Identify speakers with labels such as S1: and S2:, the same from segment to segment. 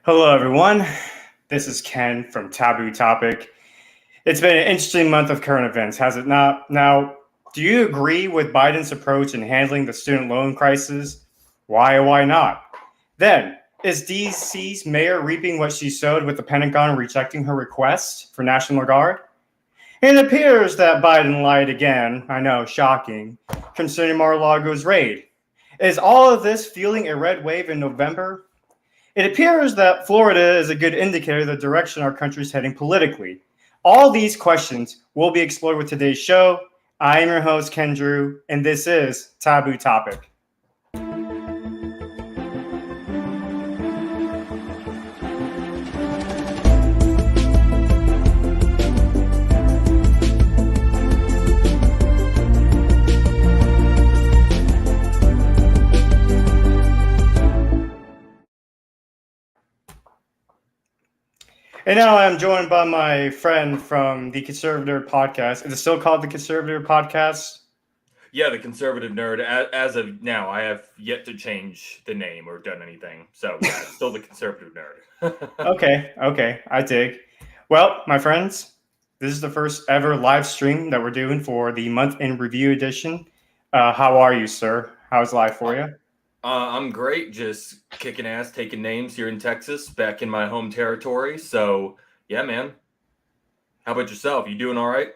S1: Hello, everyone. This is Ken from Taboo Topic. It's been an interesting month of current events, has it not? Now, do you agree with Biden's approach in handling the student loan crisis? Why or why not? Then, is DC's mayor reaping what she sowed with the Pentagon rejecting her request for National Guard? It appears that Biden lied again, I know, shocking, concerning Mar-a-Lago's raid. Is all of this fueling a red wave in November? It appears that Florida is a good indicator of the direction our country is heading politically. All these questions will be explored with today's show. I am your host, Ken Drew, and this is Taboo Topic. And now I'm joined by my friend from the Conservative Podcast. Is it still called the Conservative Podcast?
S2: Yeah, the Conservative Nerd. As of now, I have yet to change the name or done anything. So, yeah, it's still the Conservative Nerd.
S1: Okay, I dig. Well, my friends, this is the first ever live stream that we're doing for the Month in Review edition. How are you, sir? How's life for you?
S2: I'm great. Just kicking ass, taking names here in Texas, back in my home territory. So, yeah, man. How about yourself? You doing all right?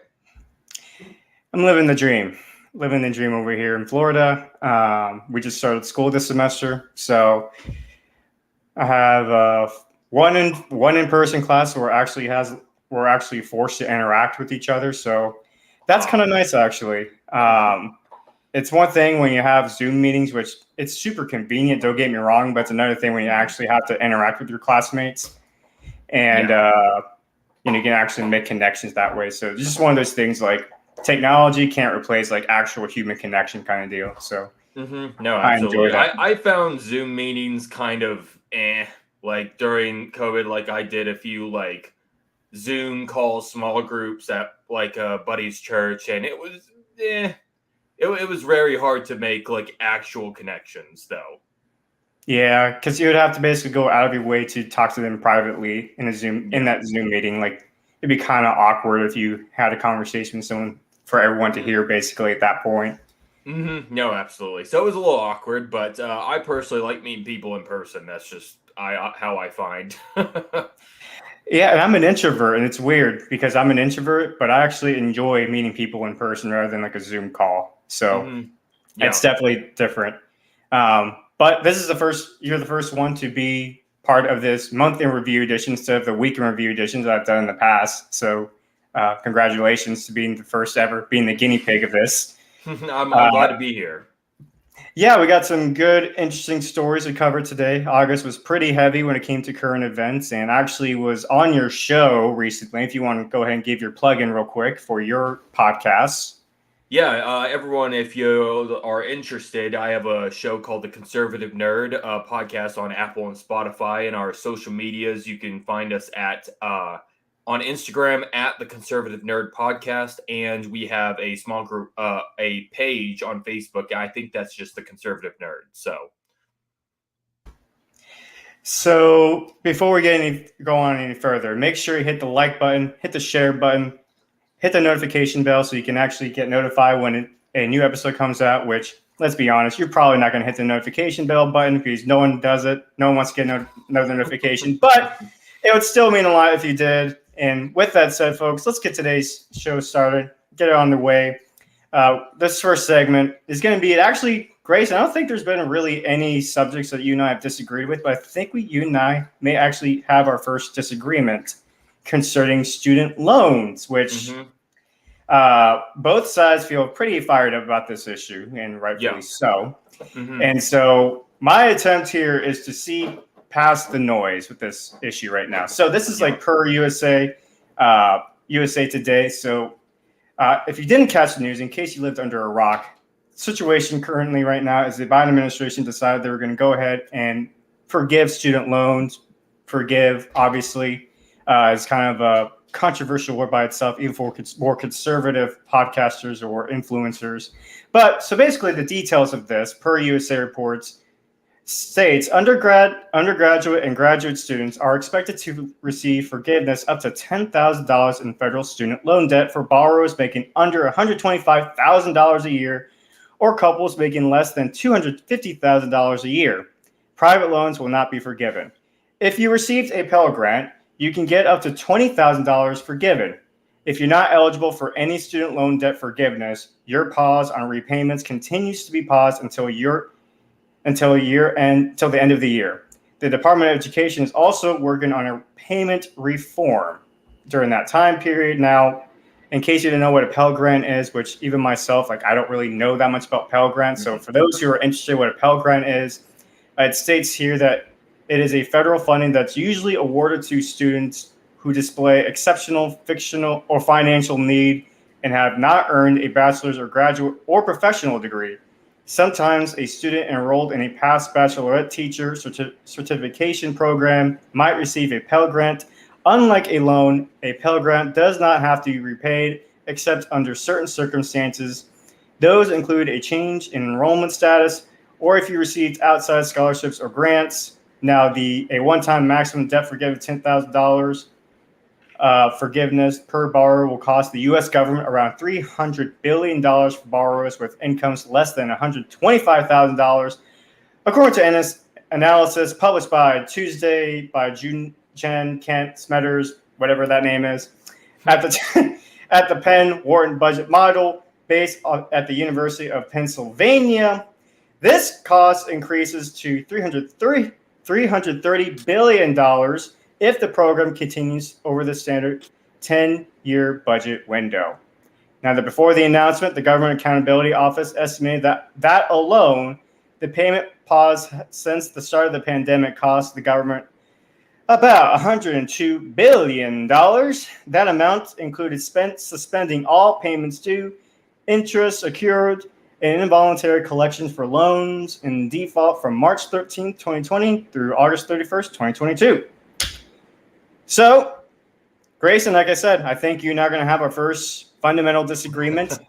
S1: I'm living the dream. Living the dream over here in Florida. We just started school this semester, so I have one in-person class where we're actually forced to interact with each other. So that's kind of nice, actually. It's one thing when you have Zoom meetings, which it's super convenient, don't get me wrong, but it's another thing when you actually have to interact with your classmates and you can actually make connections that way. So it's just one of those things, like technology can't replace like actual human connection kind of deal. So
S2: No, absolutely. I found Zoom meetings kind of like during COVID, like I did a few like Zoom calls, small groups at like a buddy's church, and it was It was very hard to make like actual connections, though.
S1: Yeah, because you would have to basically go out of your way to talk to them privately in that Zoom meeting. Like it'd be kind of awkward if you had a conversation with someone for everyone to hear, basically at that point.
S2: No, absolutely. So it was a little awkward, but I personally like meeting people in person. That's just how I find.
S1: Yeah, and I'm an introvert, and it's weird because I'm an introvert, but I actually enjoy meeting people in person rather than like a Zoom call. So it's definitely different. But this is you're the first one to be part of this month in review edition instead of the week in review editions that I've done in the past. So congratulations to being the first ever, being the guinea pig of this.
S2: I'm glad to be here.
S1: Yeah, we got some good, interesting stories to cover today. August was pretty heavy when it came to current events, and actually was on your show recently. If you want to go ahead and give your plug in real quick for your podcast.
S2: Yeah, everyone, if you are interested, I have a show called The Conservative Nerd, a podcast on Apple and Spotify, and our social medias. You can find us at on Instagram at The Conservative Nerd Podcast, and we have a small group, a page on Facebook. I think that's just The Conservative Nerd.
S1: So before we go on any further, make sure you hit the like button, hit the share button, hit the notification bell so you can actually get notified when a new episode comes out, which, let's be honest, you're probably not going to hit the notification bell button because no one does it. No one wants to get another notification, but it would still mean a lot if you did. And with that said, folks, let's get today's show started, get it on the way. This first segment is going to be actually, Grayson, I don't think there's been really any subjects that you and I have disagreed with, but I think you and I may actually have our first disagreement concerning student loans, which both sides feel pretty fired up about this issue, and rightfully so. And so my attempt here is to see past the noise with this issue right now. So this is like per USA Today. So if you didn't catch the news, in case you lived under a rock, the situation currently right now is the Biden administration decided they were going to go ahead and forgive student loans. Forgive, obviously, is kind of a controversial word by itself, even for more conservative podcasters or influencers. But so basically the details of this, per USA reports, states undergraduate and graduate students are expected to receive forgiveness up to $10,000 in federal student loan debt for borrowers making under $125,000 a year or couples making less than $250,000 a year. Private loans will not be forgiven. If you received a Pell Grant, you can get up to $20,000 forgiven. If you're not eligible for any student loan debt forgiveness, your pause on repayments continues to be paused until the end of the year. The Department of Education is also working on a payment reform during that time period. Now, in case you didn't know what a Pell Grant is, which even myself, I don't really know that much about Pell Grants. So for those who are interested in what a Pell Grant is, it states here that it is a federal funding that's usually awarded to students who display exceptional fictional or financial need and have not earned a bachelor's or graduate or professional degree. Sometimes a student enrolled in a past bachelorette teacher certification program might receive a Pell Grant. Unlike a loan, a Pell Grant does not have to be repaid except under certain circumstances. Those include a change in enrollment status or if you received outside scholarships or grants. Now, a one-time maximum debt forgiveness $10,000 forgiveness per borrower will cost the U.S. government around $300 billion for borrowers with incomes less than $125,000, according to analysis published by Tuesday by Jen Kent Smetters, whatever that name is, at the Penn Wharton budget model based at the University of Pennsylvania. This cost increases to $330 billion if the program continues over the standard 10-year budget window. Now, before the announcement, the Government Accountability Office estimated that alone, the payment pause since the start of the pandemic cost the government about $102 billion. That amount included suspending all payments due, interest accrued, and involuntary collections for loans in default from March 13, 2020 through August 31st, 2022. So, Grayson, like I said, I think you and I are going to have our first fundamental disagreement,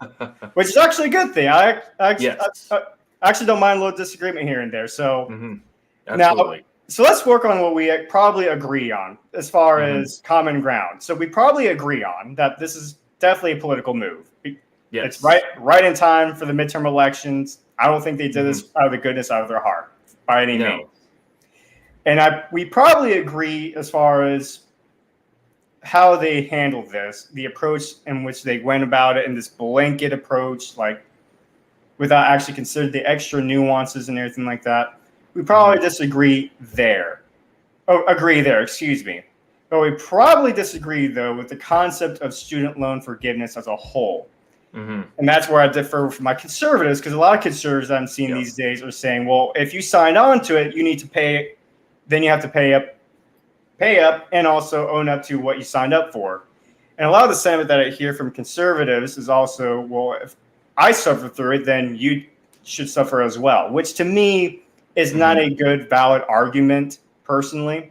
S1: which is actually a good thing. I actually don't mind a little disagreement here and there. So,
S2: Absolutely.
S1: So let's work on what we probably agree on as far as common ground. So we probably agree on that this is definitely a political move.
S2: Yes.
S1: It's right in time for the midterm elections. I don't think they did this out of the goodness out of their heart by any means. And we probably agree as far as how they handled this, the approach in which they went about it, and this blanket approach, without actually considering the extra nuances and everything like that. We probably disagree there. Agree there, excuse me. But we probably disagree, though, with the concept of student loan forgiveness as a whole. And that's where I differ from my conservatives, because a lot of conservatives I'm seeing these days are saying, well, if you signed on to it, you need to pay, then you have to pay up and also own up to what you signed up for. And a lot of the sentiment that I hear from conservatives is also, well, if I suffer through it, then you should suffer as well, which to me is not a good, valid argument, personally.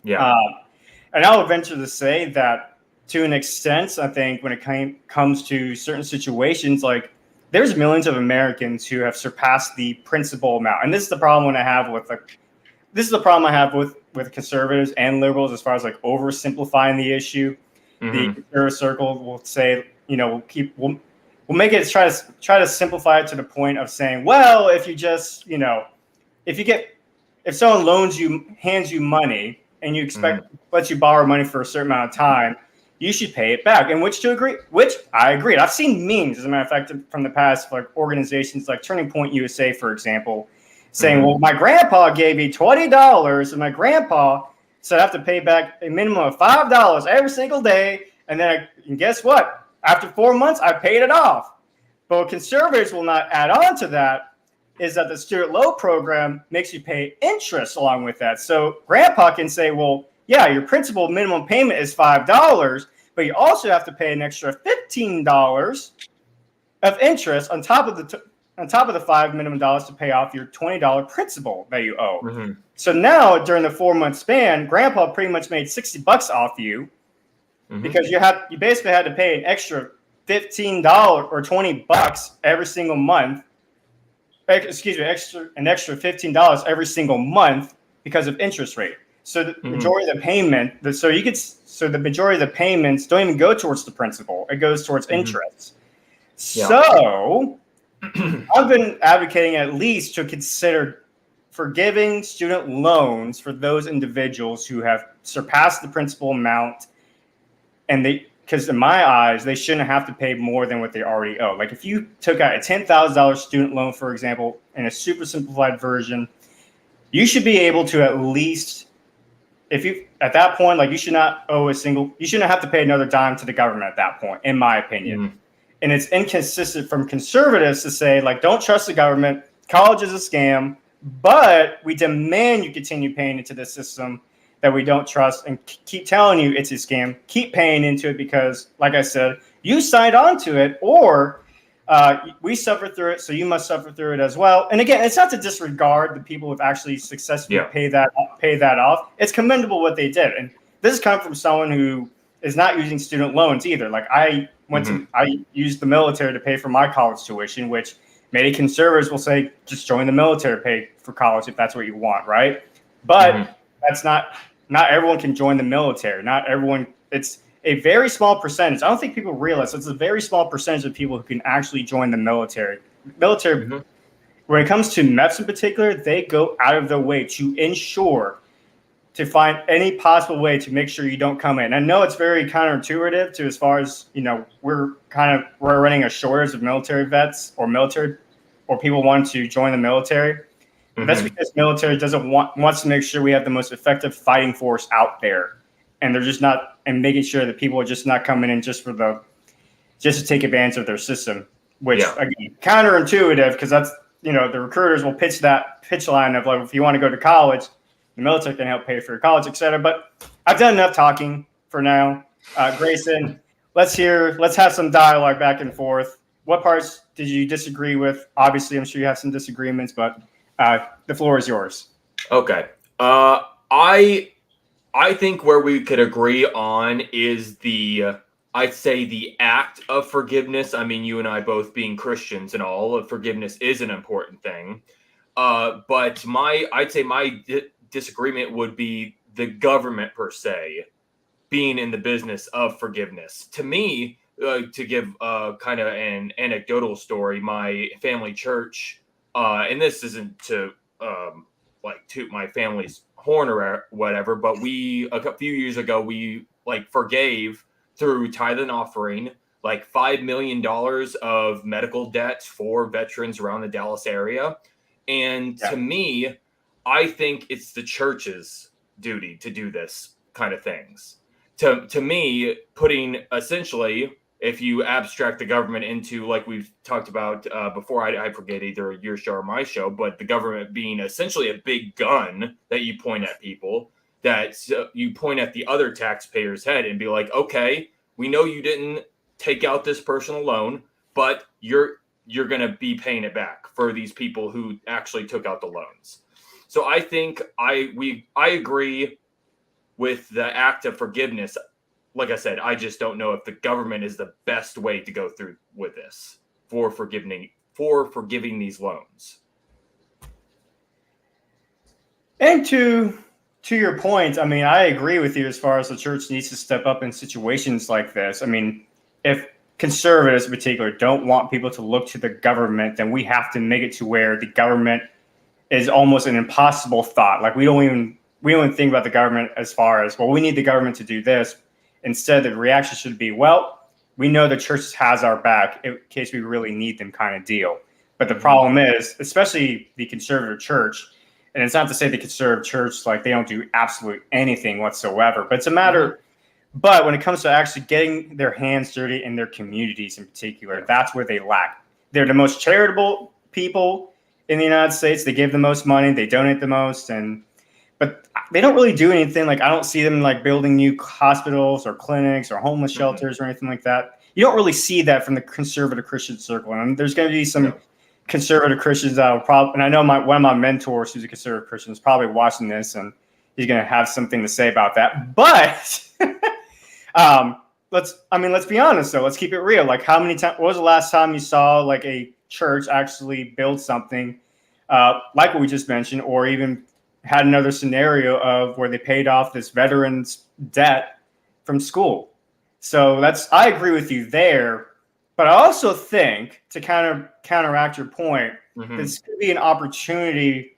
S1: And I'll venture to say that to an extent, I think when it comes to certain situations, there's millions of Americans who have surpassed the principal amount. And this is the problem I have with conservatives and liberals as far as oversimplifying the issue. The conservative circle will say, we'll make it try to simplify it to the point of saying, well, if you just, if someone hands you money and you expect lets you borrow money for a certain amount of time, you should pay it back. And which I agree. I've seen memes, as a matter of fact, from the past, organizations like Turning Point USA, for example, saying, well, my grandpa gave me $20 and my grandpa said I have to pay back a minimum of $5 every single day. And guess what? After 4 months, I paid it off. But what conservatives will not add on to that is that the student loan program makes you pay interest along with that. So grandpa can say, well, yeah, your principal minimum payment is $5, but you also have to pay an extra $15 of interest on top of the $5 minimum to pay off your $20 principal that you owe. So now during the 4 month span, grandpa pretty much made $60 off you because you basically had to pay an extra $15 or $20 every single month an extra $15 every single month because of interest rate. So the majority of the payment, so the majority of the payments don't even go towards the principal. It goes towards interest.
S2: Yeah.
S1: So I've been advocating at least to consider forgiving student loans for those individuals who have surpassed the principal amount, and because in my eyes, they shouldn't have to pay more than what they already owe. Like if you took out a $10,000 student loan, for example, in a super simplified version, you should be able to at least, if you at that point, like you shouldn't have to pay another dime to the government at that point, in my opinion. And it's inconsistent from conservatives to say, like, don't trust the government. College is a scam, but we demand you continue paying into the system that we don't trust and keep telling you it's a scam. Keep paying into it because, like I said, you signed on to it, or we suffer through it, so you must suffer through it as well. And again, it's not to disregard the people who've actually successfully paid that off. It's commendable what they did. And this is coming from someone who is not using student loans either. Like I used the military to pay for my college tuition, which many conservatives will say, just join the military, pay for college if that's what you want, right? But that's not everyone can join the military. Not everyone. It's a very small percentage. I don't think people realize it's a very small percentage of people who can actually join the military. When it comes to MEPS in particular, they go out of their way to ensure to find any possible way to make sure you don't come in. I know it's very counterintuitive to as far as, we're running a shortage of military vets or people want to join the military. That's because military wants to make sure we have the most effective fighting force out there. And they're just not, and making sure that people are just not coming in just to take advantage of their system, which again, counterintuitive, because that's, the recruiters will pitch line of like, if you want to go to college, the military can help pay for your college, et cetera. But I've done enough talking for now. Grayson, let's have some dialogue back and forth. What parts did you disagree with? Obviously, I'm sure you have some disagreements, but the floor is yours.
S2: Okay. I think where we could agree on is I'd say the act of forgiveness. I mean, you and I both being Christians and all, forgiveness is an important thing. But I'd say my disagreement would be the government per se being in the business of forgiveness. To me, to give kind of an anecdotal story, my family church, and this isn't to toot my family's horn or whatever, but a few years ago we forgave through tithe and offering $5 million of medical debt for veterans around the Dallas area. And to me, I think it's the church's duty to do this kind of things. To me, putting essentially, if you abstract the government into, like we've talked about before, I forget either your show or my show, but the government being essentially a big gun that you point at people, that you point at the other taxpayer's head and be like, okay, we know you didn't take out this personal loan, but you're going to be paying it back for these people who actually took out the loans. So I think I agree with the act of forgiveness. Like I said, I just don't know if the government is the best way to go through with this for forgiving these loans.
S1: And to your point, I mean, I agree with you as far as the church needs to step up in situations like this. I mean, if conservatives in particular don't want people to look to the government, then we have to make it to where the government is almost an impossible thought. Like we don't even think about the government as far as, well, we need the government to do this. Instead, the reaction should be, well, we know the church has our back in case we really need them kind of deal. But the problem is, especially the conservative church, and it's not to say the conservative church, like they don't do absolutely anything whatsoever, but it's a matter. But when it comes to actually getting their hands dirty in their communities in particular, that's where they lack. They're the most charitable people in the United States. They give the most money, they donate the most, but they don't really do anything. Like I don't see them building new hospitals or clinics or homeless shelters or anything like that. You don't really see that from the conservative Christian circle. And there's going to be some conservative Christians that will probably, and I know one of my mentors who's a conservative Christian is probably watching this and he's going to have something to say about that. But let's be honest though. Let's keep it real. Like how many times, what was the last time you saw a church actually build something like what we just mentioned, or even had another scenario of where they paid off this veteran's debt from school. So I agree with you there. But I also think, to kind of counteract your point, this could be an opportunity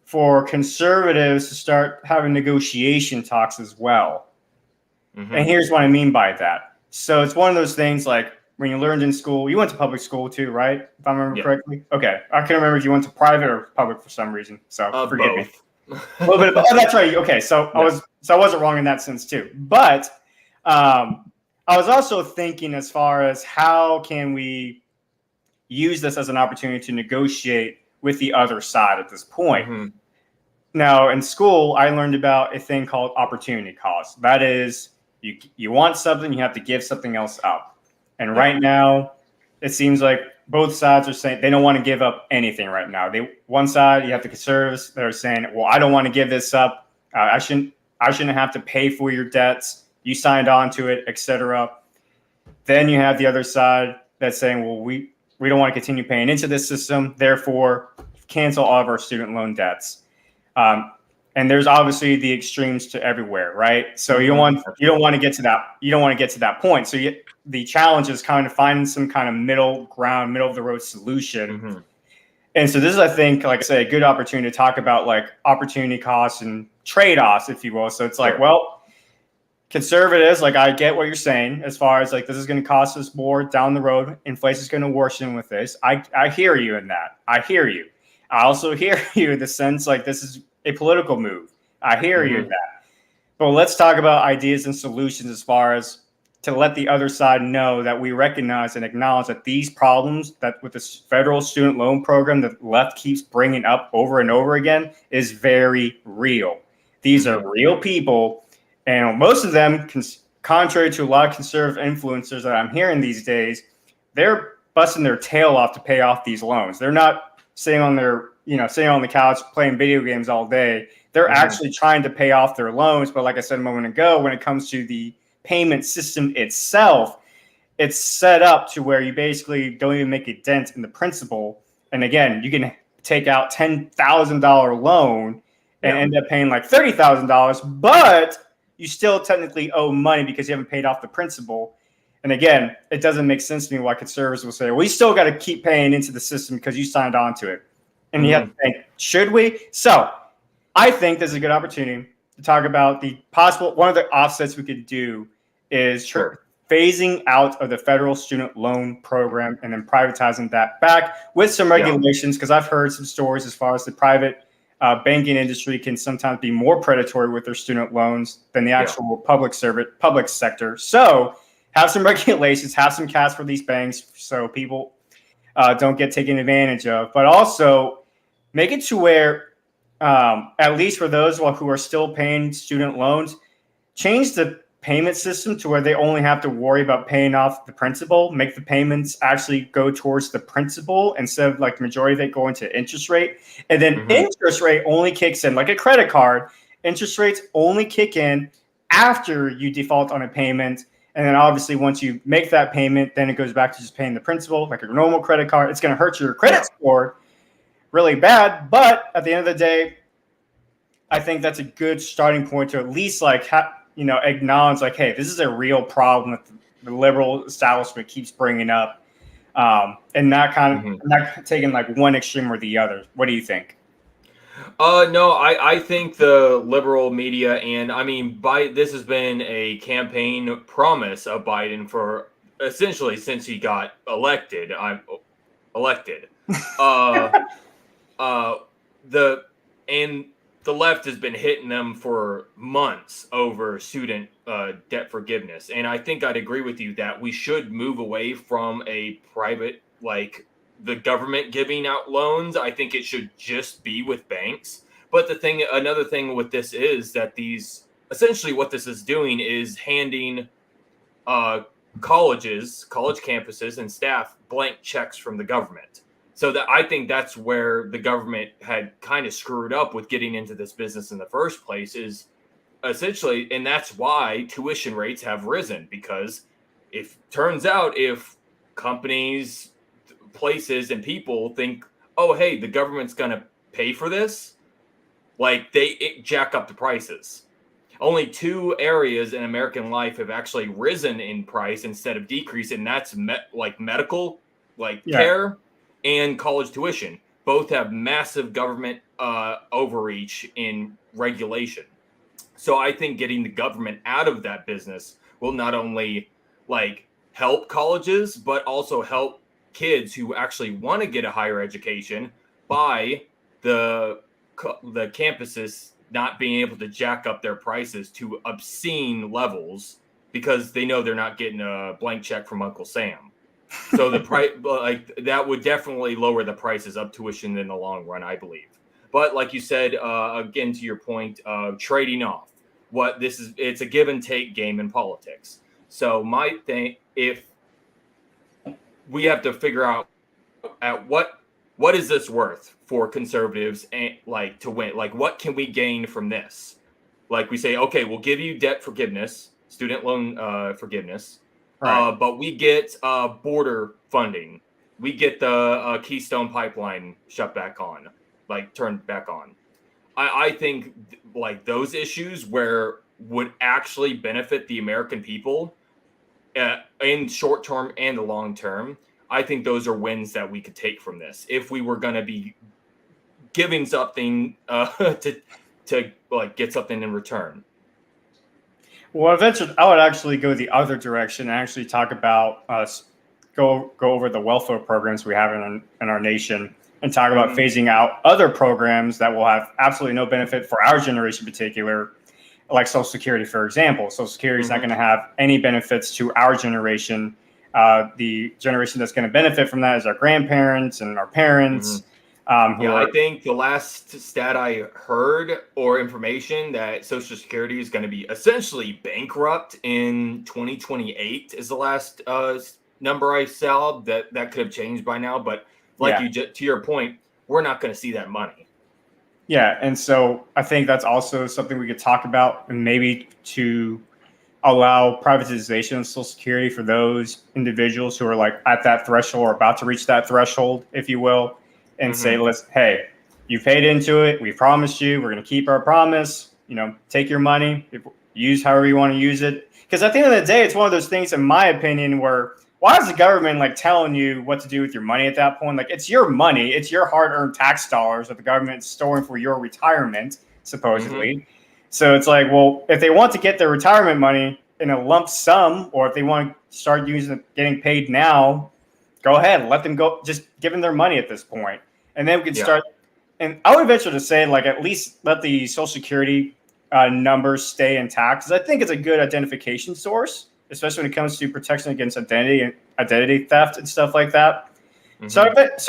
S1: for conservatives to start having negotiation talks as well. And here's what I mean by that. So it's one of those things like when you learned in school, you went to public school too, right? If I remember correctly. Okay. I can't remember if you went to private or public for some reason. So forgive me. A little bit of, oh, that's right. Okay. So I wasn't wrong in that sense too. But I was also thinking as far as how can we use this as an opportunity to negotiate with the other side at this point. Now, in school, I learned about a thing called opportunity cost. That is, you want something, you have to give something else up. And right now, it seems like both sides are saying they don't want to give up anything right now. One side, you have the conservatives that are saying, well, I don't want to give this up. I shouldn't have to pay for your debts. You signed on to it, etc. Then you have the other side that's saying, well, we don't want to continue paying into this system. Therefore, cancel all of our student loan debts. And there's obviously the extremes to everywhere, right? So you don't want to get to that. You don't want to get to that point. So the challenge is kind of finding some kind of middle ground, middle of the road solution. And so this is, I think, like I say, a good opportunity to talk about like opportunity costs and trade-offs, if you will. So it's like, well, conservatives, like I get what you're saying as far as like this is going to cost us more down the road. Inflation is going to worsen with this. I hear you in that. I hear you. I also hear you in the sense like this is a political move. I hear you in that. But let's talk about ideas and solutions as far as to let the other side know that we recognize and acknowledge that these problems that with this federal student loan program that the left keeps bringing up over and over again is very real. These are real people. And most of them, contrary to a lot of conservative influencers that I'm hearing these days, they're busting their tail off to pay off these loans. They're not sitting on the couch playing video games all day. They're actually trying to pay off their loans. But like I said a moment ago, when it comes to the payment system itself, it's set up to where you basically don't even make a dent in the principal. And again, you can take out $10,000 loan and end up paying like $30,000, but you still technically owe money because you haven't paid off the principal. And again, it doesn't make sense to me why conservatives will say, well, we still got to keep paying into the system because you signed on to it. And you have to think, should we? So I think this is a good opportunity to talk about the possible, one of the offsets we could do is phasing out of the federal student loan program and then privatizing that back with some regulations, because I've heard some stories as far as the private banking industry can sometimes be more predatory with their student loans than the actual public sector. So have some regulations, have some caps for these banks so people don't get taken advantage of, but also make it to where, at least for those who are still paying student loans, change the payment system to where they only have to worry about paying off the principal, make the payments actually go towards the principal instead of like the majority of it going to interest rate. And then interest rate only kicks in like a credit card. Interest rates only kick in after you default on a payment. And then obviously once you make that payment, then it goes back to just paying the principal like a normal credit card. It's going to hurt your credit score really bad. But at the end of the day, I think that's a good starting point to at least like acknowledge like, hey, this is a real problem that the liberal establishment keeps bringing up, and not not taking like one extreme or the other. What do you think?
S2: No, I think the liberal media, and I mean, this has been a campaign promise of Biden for essentially since he got elected. The left has been hitting them for months over student debt forgiveness. And I think I'd agree with you that we should move away from a private, like the government giving out loans. I think it should just be with banks. But another thing with this is that essentially what this is doing is handing college campuses and staff blank checks from the government. So that I think that's where the government had kind of screwed up with getting into this business in the first place is essentially, and that's why tuition rates have risen, because if companies places and people think, oh, hey, the government's going to pay for this. Like they jack up the prices. Only 2 areas in American life have actually risen in price instead of decreased, and that's medical, care, and college tuition. Both have massive government overreach in regulation. So I think getting the government out of that business will not only help colleges, but also help kids who actually want to get a higher education by the campuses not being able to jack up their prices to obscene levels because they know they're not getting a blank check from Uncle Sam. So the price, that would definitely lower the prices of tuition in the long run, I believe. But like you said, again, to your point, trading off. It's a give and take game in politics. So my thing, if we have to figure out at what is this worth for conservatives and to win? What can we gain from this? We say, okay, we'll give you debt forgiveness, student loan forgiveness,
S1: Right.
S2: but we get border funding. We get the Keystone Pipeline shut back on, turned back on. I think those issues would actually benefit the American people in short term and the long term. I think those are wins that we could take from this. If we were going to be giving something to get something in return.
S1: Well, eventually, I would actually go the other direction and actually talk about go over the welfare programs we have in our nation and talk about phasing out other programs that will have absolutely no benefit for our generation in particular, like Social Security, for example. Social Security is not going to have any benefits to our generation. The generation that's going to benefit from that is our grandparents and our parents.
S2: I think the last stat I heard or information that Social Security is going to be essentially bankrupt in 2028 is the last number I saw. That could have changed by now, but to your point, we're not going to see that money.
S1: Yeah, and so I think that's also something we could talk about, and maybe to allow privatization of Social Security for those individuals who are at that threshold or about to reach that threshold, if you will, and say, hey, you paid into it. We promised you. We're going to keep our promise. Take your money, use however you want to use it. Because at the end of the day, it's one of those things, in my opinion, where why is the government telling you what to do with your money at that point? It's your money. It's your hard-earned tax dollars that the government's storing for your retirement, supposedly. So it's well, if they want to get their retirement money in a lump sum, or if they want to start getting paid now, go ahead, let them go. Just give them their money at this point, and then we can start. And I would venture to say, at least let the Social Security numbers stay intact, because I think it's a good identification source, especially when it comes to protection against identity theft and stuff like that. So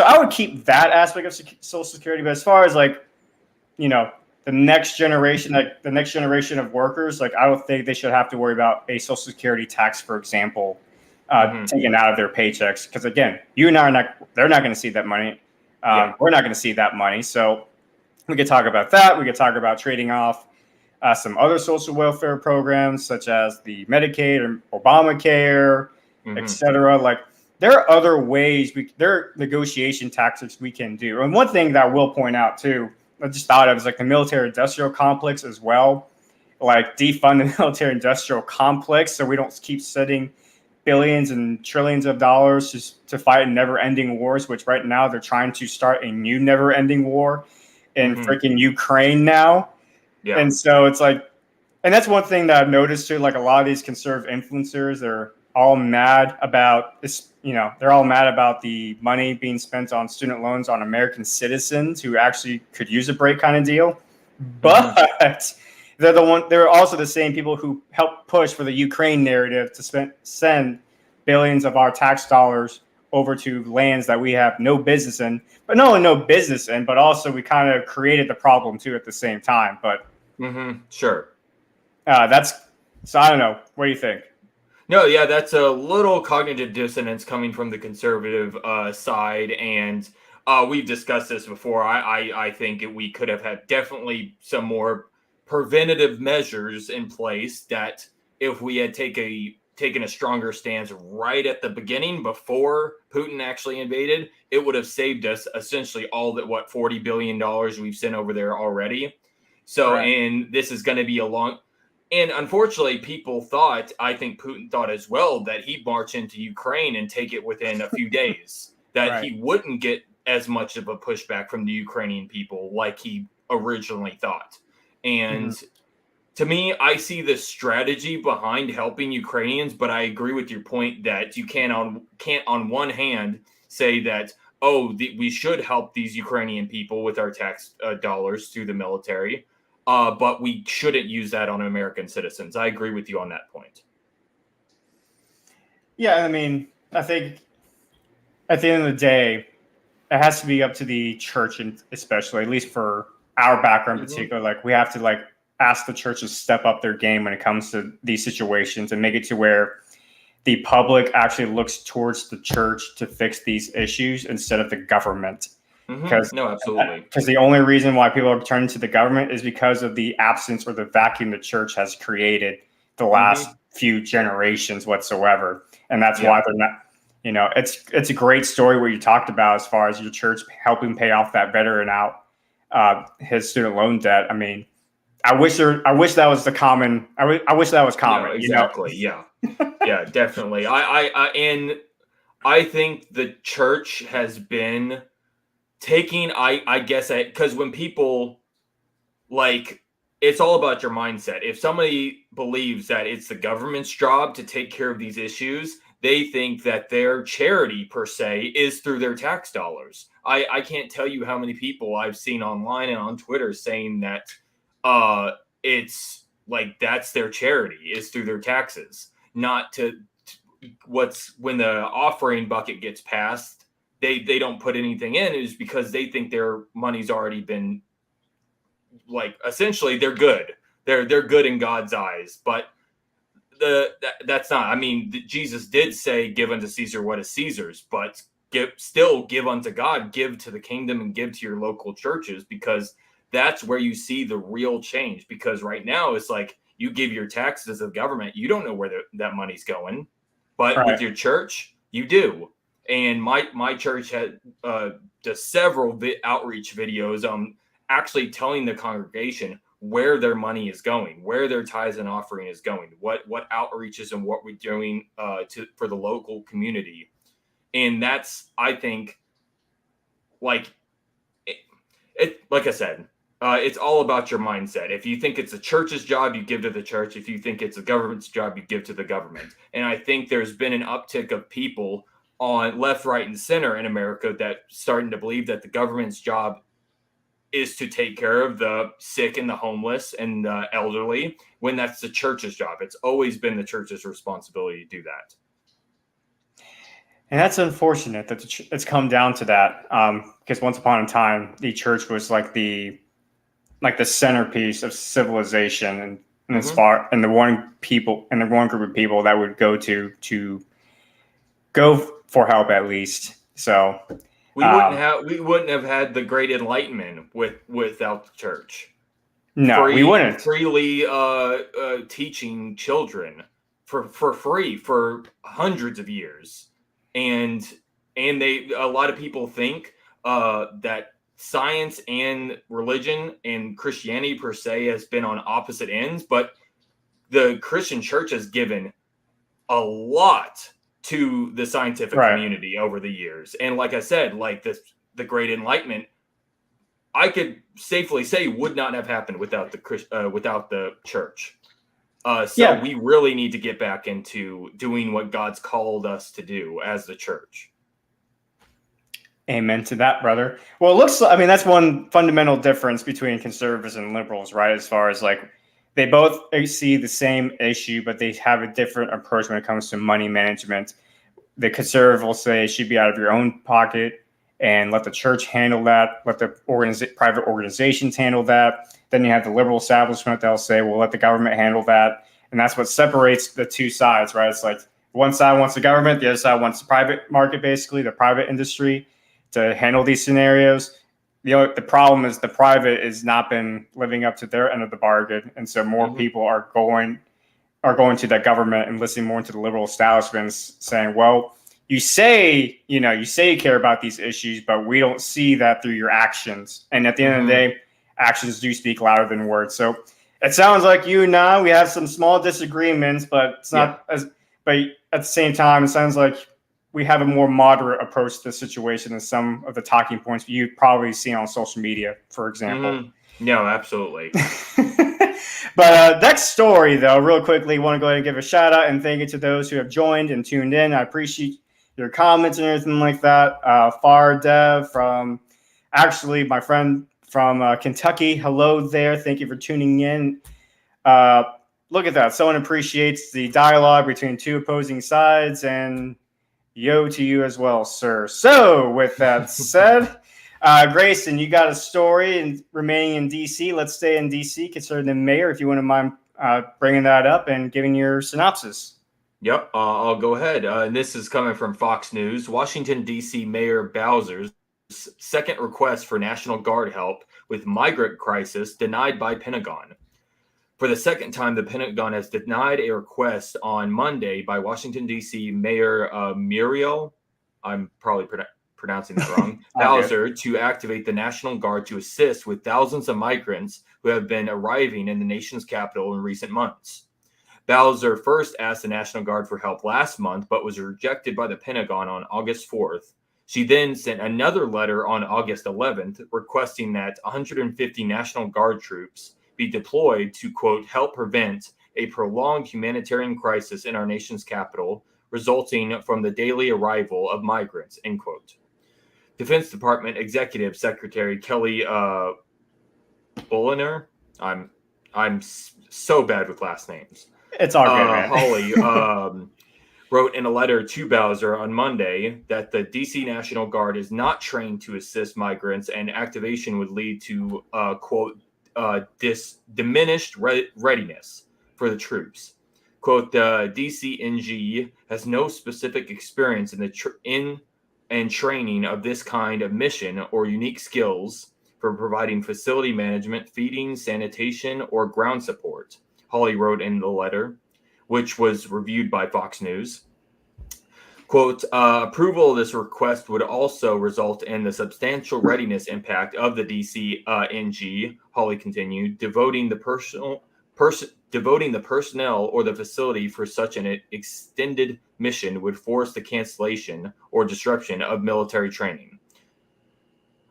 S1: I would keep that aspect of Social Security. But as far as the next generation of workers, I don't think they should have to worry about a Social Security tax, for example, taken out of their paychecks. Because again, you and I they're not going to see that money. We're not going to see that money. So we could talk about that. We could talk about trading off some other social welfare programs, such as the Medicaid or Obamacare, et cetera. There are other ways, there are negotiation tactics we can do. And one thing that I will point out too, I just thought of is the military-industrial complex as well. Defund the military-industrial complex so we don't keep sending billions and trillions of dollars just to fight never-ending wars, which right now they're trying to start a new never-ending war in freaking Ukraine now. Yeah. And so it's and that's one thing that I've noticed too, a lot of these conservative influencers are all mad about this. They're all mad about the money being spent on student loans on American citizens who actually could use a break kind of deal. But they're also the same people who help push for the Ukraine narrative to send billions of our tax dollars over to lands that we have no business in. But not only no business in, but also we kind of created the problem too at the same time. But
S2: sure.
S1: So I don't know. What do you think?
S2: No, yeah, that's a little cognitive dissonance coming from the conservative side, and we've discussed this before. I think we could have had definitely some more preventative measures in place that if we had taken taken a stronger stance right at the beginning before Putin actually invaded, it would have saved us essentially all that, what, $40 billion we've sent over there already. So, and this is going to be a long, and unfortunately, people thought, I think Putin thought as well, that he'd march into Ukraine and take it within a few days, that he wouldn't get as much of a pushback from the Ukrainian people like he originally thought. And to me, I see the strategy behind helping Ukrainians, but I agree with your point that you can't on one hand say that, we should help these Ukrainian people with our tax dollars through the military, but we shouldn't use that on American citizens. I agree with you on that point.
S1: Yeah, I mean, I think at the end of the day, it has to be up to the church, and especially, at least for our background in particular, like we have to ask the church to step up their game when it comes to these situations and make it to where the public actually looks towards the church to fix these issues instead of the government. Because
S2: absolutely.
S1: Because the only reason why people are turning to the government is because of the absence or the vacuum the church has created the last few generations whatsoever. And that's why they're not, it's a great story what you talked about as far as your church helping pay off that veteran out his student loan debt. I mean, I wish that was the common. I wish that was common.
S2: No, exactly. Yeah, definitely. I think the church has been taking. I guess because when people it's all about your mindset. If somebody believes that it's the government's job to take care of these issues, they think that their charity per se is through their tax dollars. I can't tell you how many people I've seen online and on Twitter saying that it's that's their charity is through their taxes, not to when the offering bucket gets passed, they don't put anything in is because they think their money's already been essentially they're good. They're good in God's eyes, but that's not. I mean, Jesus did say, "Give unto Caesar what is Caesar's," but give unto God, give to the kingdom, and give to your local churches, because that's where you see the real change. Because right now it's you give your taxes to the government, you don't know where that money's going, but with your church, you do. And my church had just several outreach videos, actually telling the congregation where their money is going, where their tithes and offering is going, what outreaches and what we're doing for the local community. And that's, I think, like I said, it's all about your mindset. If you think it's the church's job, you give to the church. If you think it's the government's job, you give to the government. And I think there's been an uptick of people on left, right, and center in America that starting to believe that the government's job is to take care of the sick and the homeless and the elderly, when that's the church's job. It's always been the church's responsibility to do that.
S1: And that's unfortunate that it's come down to that, because once upon a time, the church was like the centerpiece of civilization, and as far and the one group of people that would go to go for help at least. So
S2: we wouldn't have had the Great Enlightenment without the church.
S1: No, we wouldn't.
S2: Freely teaching children for free for hundreds of years. And a lot of people think that science and religion and Christianity per se has been on opposite ends, but the Christian church has given a lot to the scientific community over the years. And like I said, the Great Enlightenment, I could safely say would not have happened without the church. We really need to get back into doing what God's called us to do as the church.
S1: Amen to that, brother. Well, that's one fundamental difference between conservatives and liberals, right? As far as they both see the same issue, but they have a different approach when it comes to money management. The conservative will say it should be out of your own pocket and let the church handle that, let the private organizations handle that. Then you have the liberal establishment, they'll say, well, let the government handle that. And that's what separates the two sides, right? It's like one side wants the government, the other side wants the private market, basically, the private industry to handle these scenarios. The problem is the private has not been living up to their end of the bargain. And so more people are are going to the government and listening more to the liberal establishments, saying, well, you say you care about these issues, but we don't see that through your actions. And at the end of the day, actions do speak louder than words. So it sounds like you and I, we have some small disagreements, but it's not as. But at the same time, it sounds like we have a more moderate approach to the situation than some of the talking points you've probably seen on social media, for example.
S2: No, absolutely.
S1: But next story, though, real quickly, want to go ahead and give a shout out and thank you to those who have joined and tuned in. I appreciate your comments and everything like that. Far Dev from, actually, my friend from Kentucky. Hello there. Thank you for tuning in. Look at that. Someone appreciates the dialogue between two opposing sides, and yo to you as well, sir. So with that said, Grayson, you got a story and remaining in D.C. Let's stay in D.C. concerning the mayor, if you wouldn't mind bringing that up and giving your synopsis.
S2: Yep, I'll go ahead. And this is coming from Fox News. Washington, D.C. Mayor Bowser's second request for National Guard help with migrant crisis denied by Pentagon. For the second time, the Pentagon has denied a request on Monday by Washington, D.C. Mayor Muriel, I'm probably pronouncing that wrong, Bowser, to activate the National Guard to assist with thousands of migrants who have been arriving in the nation's capital in recent months. Bowser first asked the National Guard for help last month, but was rejected by the Pentagon on August 4th. She then sent another letter on August 11th requesting that 150 National Guard troops be deployed to, quote, help prevent a prolonged humanitarian crisis in our nation's capital resulting from the daily arrival of migrants, end quote. Defense Department Executive Secretary Kelly Bulliner, I'm so bad with last names.
S1: It's all good, man.
S2: Holly wrote in a letter to Bowser on Monday that the D.C. National Guard is not trained to assist migrants and activation would lead to, quote, diminished readiness for the troops. Quote, the DCNG has no specific experience in and training of this kind of mission or unique skills for providing facility management, feeding, sanitation, or ground support, Holly wrote in the letter, which was reviewed by Fox News. Quote, approval of this request would also result in the substantial readiness impact of the DCNG, Holly continued, devoting the personnel or the facility for such an extended mission would force the cancellation or disruption of military training.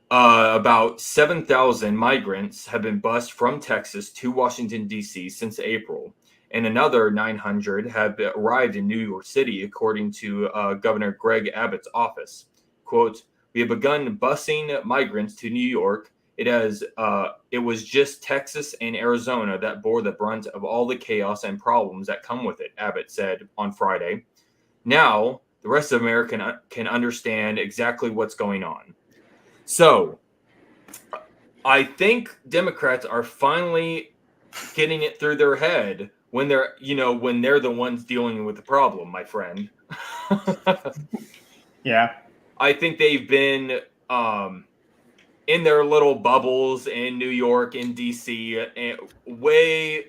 S2: About 7,000 migrants have been bused from Texas to Washington, D.C. since April, and another 900 have arrived in New York City, according to Governor Greg Abbott's office. Quote, we have begun busing migrants to New York. It was just Texas and Arizona that bore the brunt of all the chaos and problems that come with it, Abbott said on Friday. Now, the rest of America can understand exactly what's going on. So, I think Democrats are finally getting it through their head when they're the ones dealing with the problem, my friend.
S1: Yeah.
S2: I think they've been in their little bubbles in New York, in D.C., way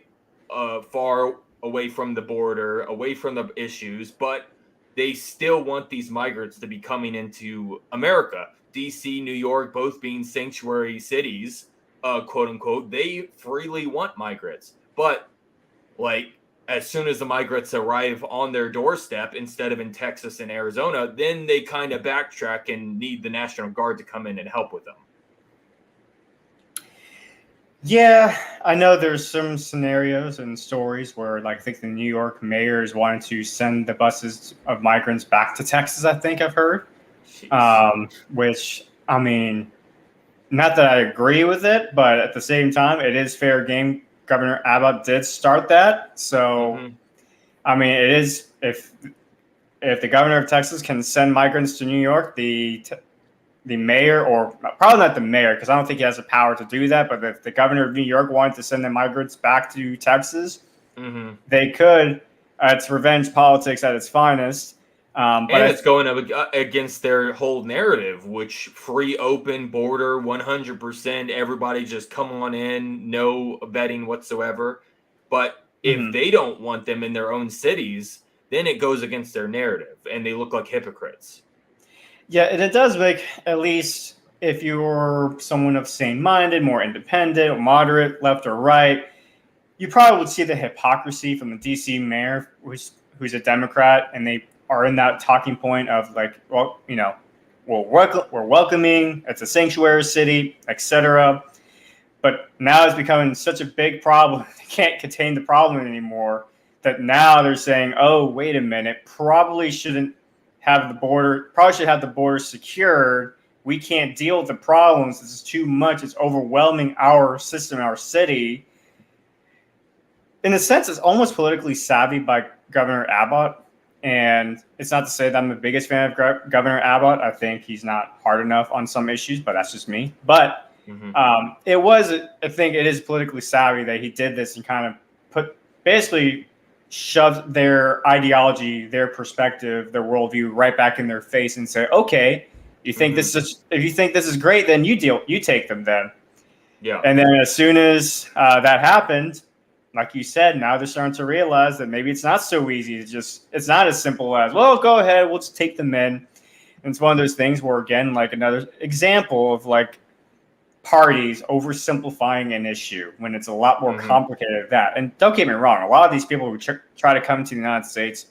S2: far away from the border, away from the issues, but they still want these migrants to be coming into America. D.C., New York, both being sanctuary cities, quote unquote, they freely want migrants. But like as soon as the migrants arrive on their doorstep instead of in Texas and Arizona, then they kind of backtrack and need the National Guard to come in and help with them.
S1: Yeah, I know there's some scenarios and stories where, like, I think the New York mayor is wanting to send the buses of migrants back to Texas, I think I've heard. Which, I mean, not that I agree with it, but at the same time, it is fair game. Governor Abbott did start that. So, I mean, it is, if the governor of Texas can send migrants to New York, the mayor, or probably not the mayor, because I don't think he has the power to do that, but if the governor of New York wanted to send the migrants back to Texas, they could. It's revenge politics at its finest.
S2: But it's going up against their whole narrative, which free, open border, 100%, everybody just come on in, no vetting whatsoever. But if they don't want them in their own cities, then it goes against their narrative and they look like hypocrites.
S1: Yeah, and it does make, at least if you're someone of sane-minded, more independent, moderate, left or right, you probably would see the hypocrisy from the DC mayor, who's a Democrat, and they are in that talking point of like, well, we're welcoming, it's a sanctuary city, etc. But now it's becoming such a big problem, they can't contain the problem anymore, that now they're saying, oh, wait a minute, probably should have the border secured. We can't deal with the problems. This is too much. It's overwhelming our system, our city. In a sense, it's almost politically savvy by Governor Abbott. And it's not to say that I'm the biggest fan of Governor Abbott. I think he's not hard enough on some issues, but that's just me. But I think it is politically savvy that he did this and kind of basically shoved their ideology, their perspective, their worldview right back in their face and say, okay, if you think this is great, then you take them then.
S2: Yeah.
S1: And then as soon as that happened, like you said, now they're starting to realize that maybe it's not so easy. It's not as simple as, well, go ahead, we'll just take them in. And it's one of those things where, again, like another example of like parties oversimplifying an issue when it's a lot more complicated than that. And don't get me wrong, a lot of these people who try to come to the United States,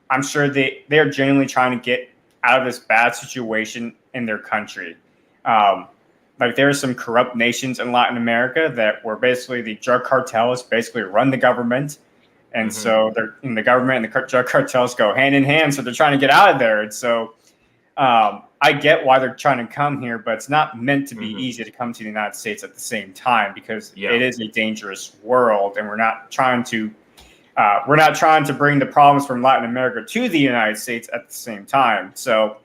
S1: I'm sure they're genuinely trying to get out of this bad situation in their country. Like there are some corrupt nations in Latin America where basically the drug cartels basically run the government. And so the government and the drug cartels go hand in hand. So they're trying to get out of there. And so I get why they're trying to come here, but it's not meant to be easy to come to the United States at the same time, because it is a dangerous world, and we're not trying to bring the problems from Latin America to the United States at the same time. So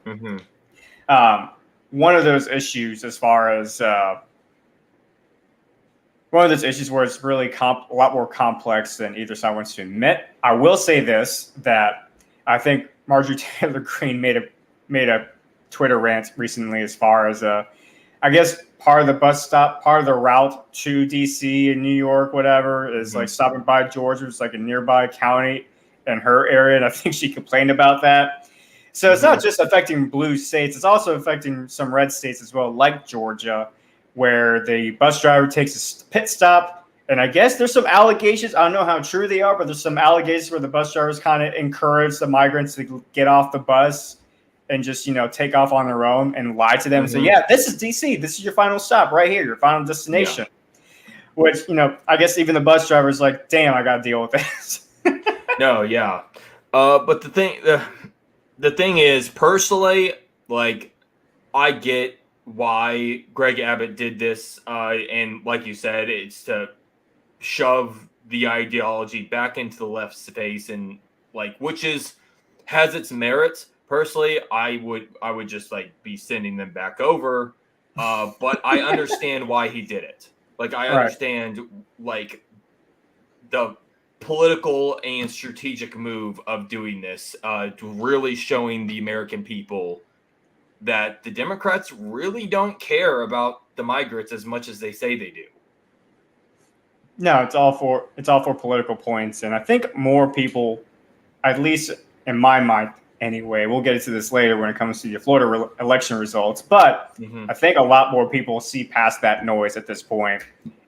S1: one of those issues, where it's really a lot more complex than either side wants to admit. I will say this, that I think Marjorie Taylor Greene made a Twitter rant recently as far as I guess part of the bus stop, part of the route to DC and New York, whatever, is like stopping by Georgia, it's like a nearby county in her area, and I think she complained about that. So it's not just affecting blue states, it's also affecting some red states as well, like Georgia, where the bus driver takes a pit stop. And I guess there's some allegations, I don't know how true they are, but there's some allegations where the bus drivers kind of encourage the migrants to get off the bus and just, take off on their own and lie to them and say, yeah, this is DC. This is your final stop right here, your final destination. Yeah. Which, I guess even the bus driver's like, damn, I got to deal with this.
S2: No, yeah. But the thing is, personally, like, I get why Greg Abbott did this. And like you said, it's to shove the ideology back into the left's face, and which has its merits. Personally, I would just be sending them back over. But I understand why he did it. I understand the political and strategic move of doing this, really showing the American people that the Democrats really don't care about the migrants as much as they say they do.
S1: No, it's all for political points, and I think more people, at least in my mind anyway, we'll get into this later when it comes to the Florida election results, but I think a lot more people see past that noise at this point,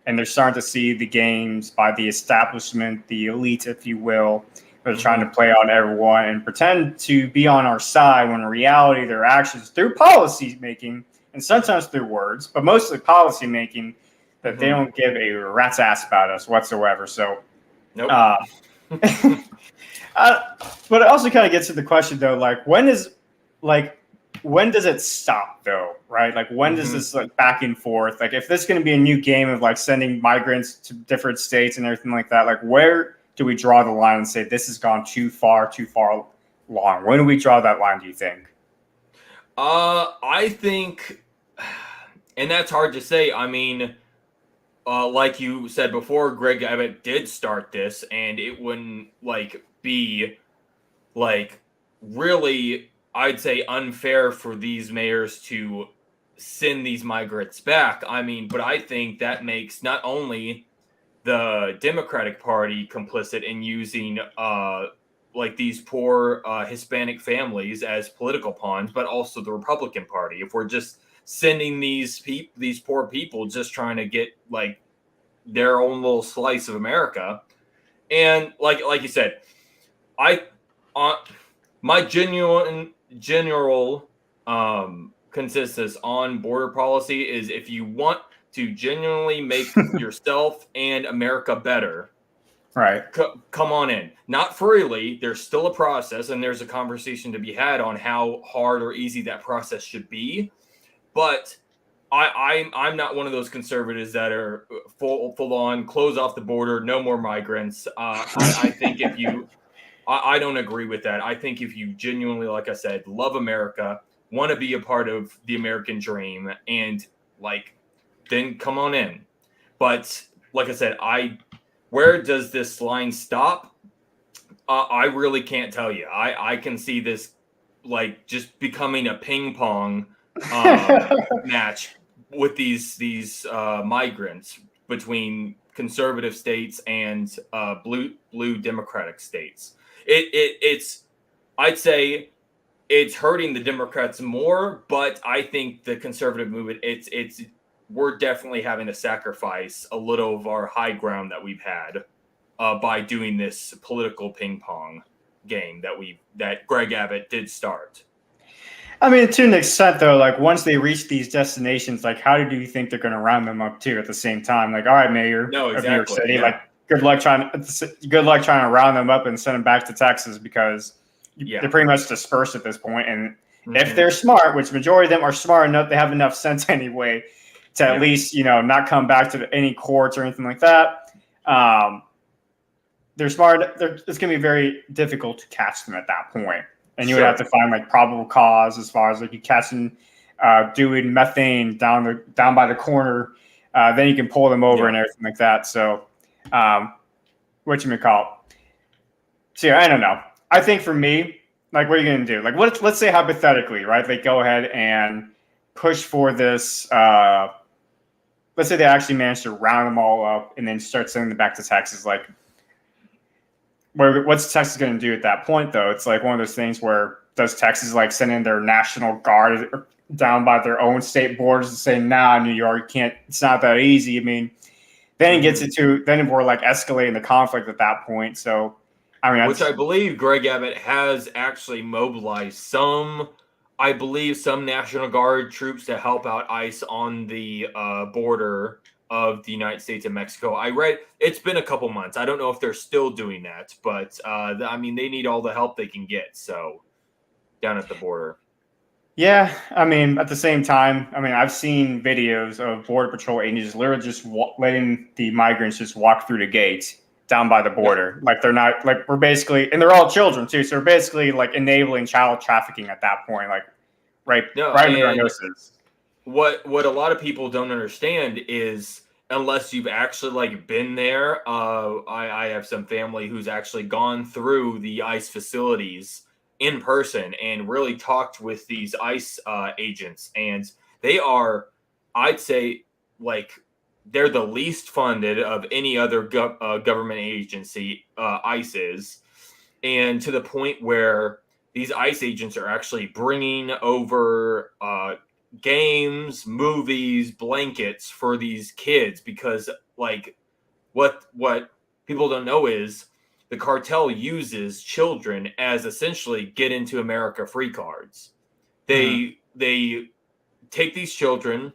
S1: and they're starting to see the games by the establishment, the elite, if you will. They're trying to play on everyone and pretend to be on our side, when in reality their actions through policy making, and sometimes through words, but mostly policy making, that they don't give a rat's ass about us whatsoever. So,
S2: nope.
S1: But it also kind of gets to the question though, when does it stop though, right? When does this back and forth? If this is going to be a new game of sending migrants to different states and everything like that, where do we draw the line and say this has gone too far long? When do we draw that line, do you think?
S2: I think, and that's hard to say. I mean, like you said before, Greg Abbott did start this, and it wouldn't be really, I'd say, unfair for these mayors to send these migrants back. I mean, but I think that makes not only the Democratic Party complicit in using like these poor Hispanic families as political pawns, but also the Republican Party. If we're just sending these poor people just trying to get like their own little slice of America, and like you said, I my general consensus on border policy is if you want to genuinely make yourself and America better,
S1: Right.
S2: come on in. Not freely. There's still a process, and there's a conversation to be had on how hard or easy that process should be. But I'm not one of those conservatives that are full on close off the border, no more migrants. I think if you, I don't agree with that. I think if you genuinely, like I said, love America, want to be a part of the American dream, and like, then come on in. But like I said, where does this line stop? I really can't tell you. I can see this like just becoming a ping pong match with these migrants between conservative states and blue Democratic states. It's I'd say it's hurting the Democrats more, but I think the conservative movement it's we're definitely having to sacrifice a little of our high ground that we've had by doing this political ping pong game that Greg Abbott did start.
S1: I mean, to an extent, though, like once they reach these destinations, like how do you think they're going to round them up too? At the same time, like, all right, mayor
S2: No,
S1: of New York
S2: exactly.
S1: City,
S2: Yeah.
S1: like good luck trying to round them up and send them back to Texas because
S2: Yeah.
S1: they're pretty much dispersed at this point. And
S2: Mhm.
S1: if they're smart, which majority of them are smart enough, they have enough sense anyway to at least not come back to any courts or anything like that. They're smart. It's going to be very difficult to catch them at that point. And you would have to find like probable cause as far as like you catching doing methane down by the corner, then you can pull them over and everything like that. So, what you may call it. So yeah, I don't know. I think for me, like, what are you going to do? Like, let's say hypothetically, right? They go ahead and push for this. Let's say they actually manage to round them all up and then start sending them back to Texas. Like, what's Texas going to do at that point, though? It's like one of those things where does Texas like send in their National Guard down by their own state borders and say, nah, New York, can't, it's not that easy. I mean, then it gets into, then we're like escalating the conflict at that point. So, I mean,
S2: which I believe Greg Abbott has actually mobilized some National Guard troops to help out ICE on the border of the United States and Mexico. I read it's been a couple months. I don't know if they're still doing that, but I mean, they need all the help they can get. So down at the border.
S1: Yeah, I mean, at the same time, I mean, I've seen videos of Border Patrol agents literally just letting the migrants just walk through the gates down by the border. Yeah. Like they're not like we're basically, and they're all children too. So we're basically like enabling child trafficking at that point, like right under our noses.
S2: What a lot of people don't understand is unless you've actually like been there, I have some family who's actually gone through the ICE facilities in person and really talked with these ICE agents, and they are, I'd say, like they're the least funded of any other government agency. ICE is, and to the point where these ICE agents are actually bringing over games, movies, blankets for these kids because, like, what people don't know is the cartel uses children as essentially get into America free cards. They take these children,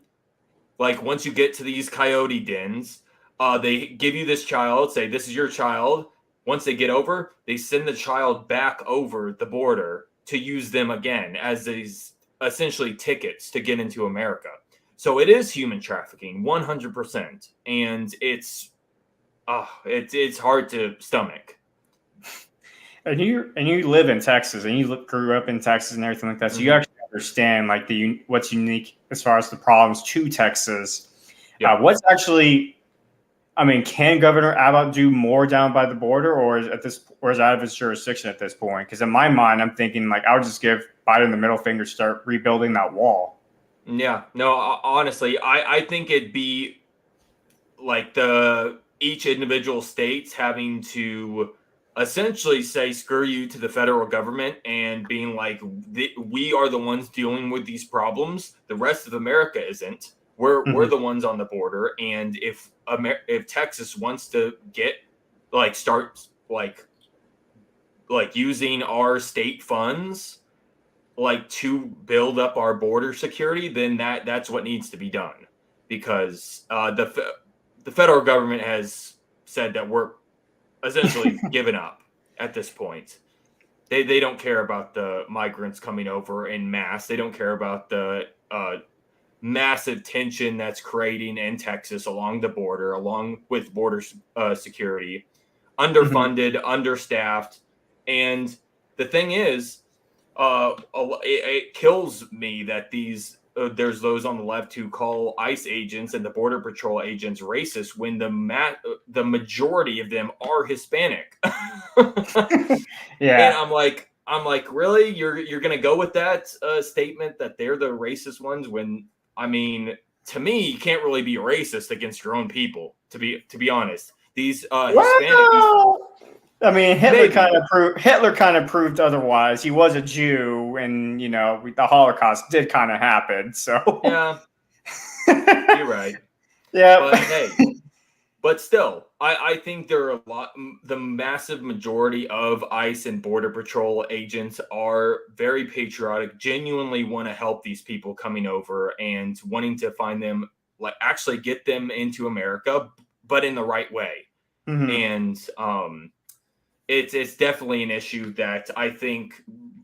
S2: like once you get to these coyote dens, they give you this child, say this is your child. Once they get over, they send the child back over the border to use them again as these essentially tickets to get into America. So it is human trafficking, 100%, and it's hard to stomach.
S1: And you live in Texas, and you grew up in Texas and everything like that, so you actually understand like what's unique as far as the problems to Texas. Yeah. What's actually, I mean, can Governor Abbott do more down by the border, or is it out of his jurisdiction at this point? Because in my mind, I'm thinking like I would just give Biden the middle finger, start rebuilding that wall.
S2: Yeah, no, honestly, I think it'd be like the each individual states having to essentially say screw you to the federal government and being like, we are the ones dealing with these problems. The rest of America isn't. We're the ones on the border, and if Texas wants to start using our state funds to build up our border security, then that's what needs to be done, because the federal government has said that we're essentially given up at this point. They don't care about the migrants coming over in mass. They don't care about the massive tension that's creating in Texas along the border, along with border security, underfunded, understaffed. And the thing is, it kills me that there's those on the left who call ICE agents and the Border Patrol agents racist when the majority of them are Hispanic.
S1: Yeah.
S2: And I'm like, really? You're gonna go with that statement that they're the racist ones? When, I mean, to me, you can't really be racist against your own people. To be honest, these Hispanic.
S1: I mean, Hitler kind of proved otherwise. He was a Jew, and the Holocaust did kind of happen. So
S2: yeah, you're right.
S1: Yeah,
S2: but hey, but still, I think there are the massive majority of ICE and Border Patrol agents are very patriotic, genuinely want to help these people coming over and wanting to find them, actually get them into America, but in the right way. And it's definitely an issue that I think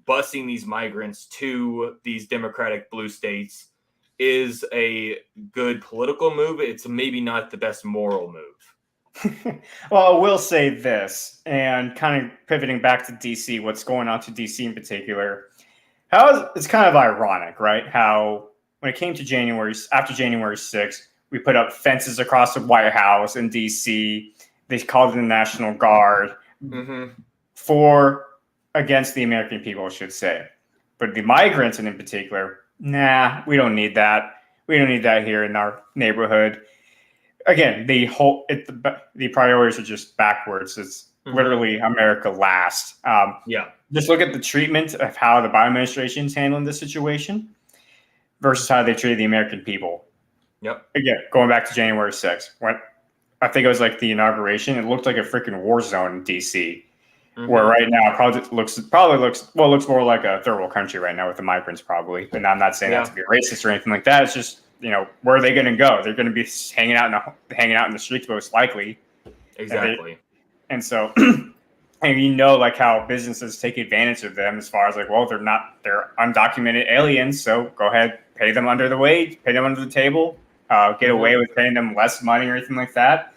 S2: busing these migrants to these Democratic blue states is a good political move. It's maybe not the best moral move.
S1: Well, I will say this, and kind of pivoting back to DC, what's going on to DC in particular. It's kind of ironic, right? How when it came to after January 6th, we put up fences across the White House in DC. They called it the National Guard. Against the American people, I should say. But the migrants, in particular, nah, we don't need that. We don't need that here in our neighborhood. Again, the priorities are just backwards. It's literally America last. Just look at the treatment of how the Biden administration is handling this situation versus how they treated the American people.
S2: Yep.
S1: Again, going back to January 6th, I think it was like the inauguration. It looked like a freaking war zone in DC, where right now it looks more like a third world country right now with the migrants probably. And I'm not saying that to be racist or anything like that. It's just where are they going to go? They're going to be hanging out in the streets most likely.
S2: Exactly.
S1: And so, and how businesses take advantage of them as far as they're undocumented aliens. So go ahead, pay them under the wage, pay them under the table. Get away with paying them less money or anything like that.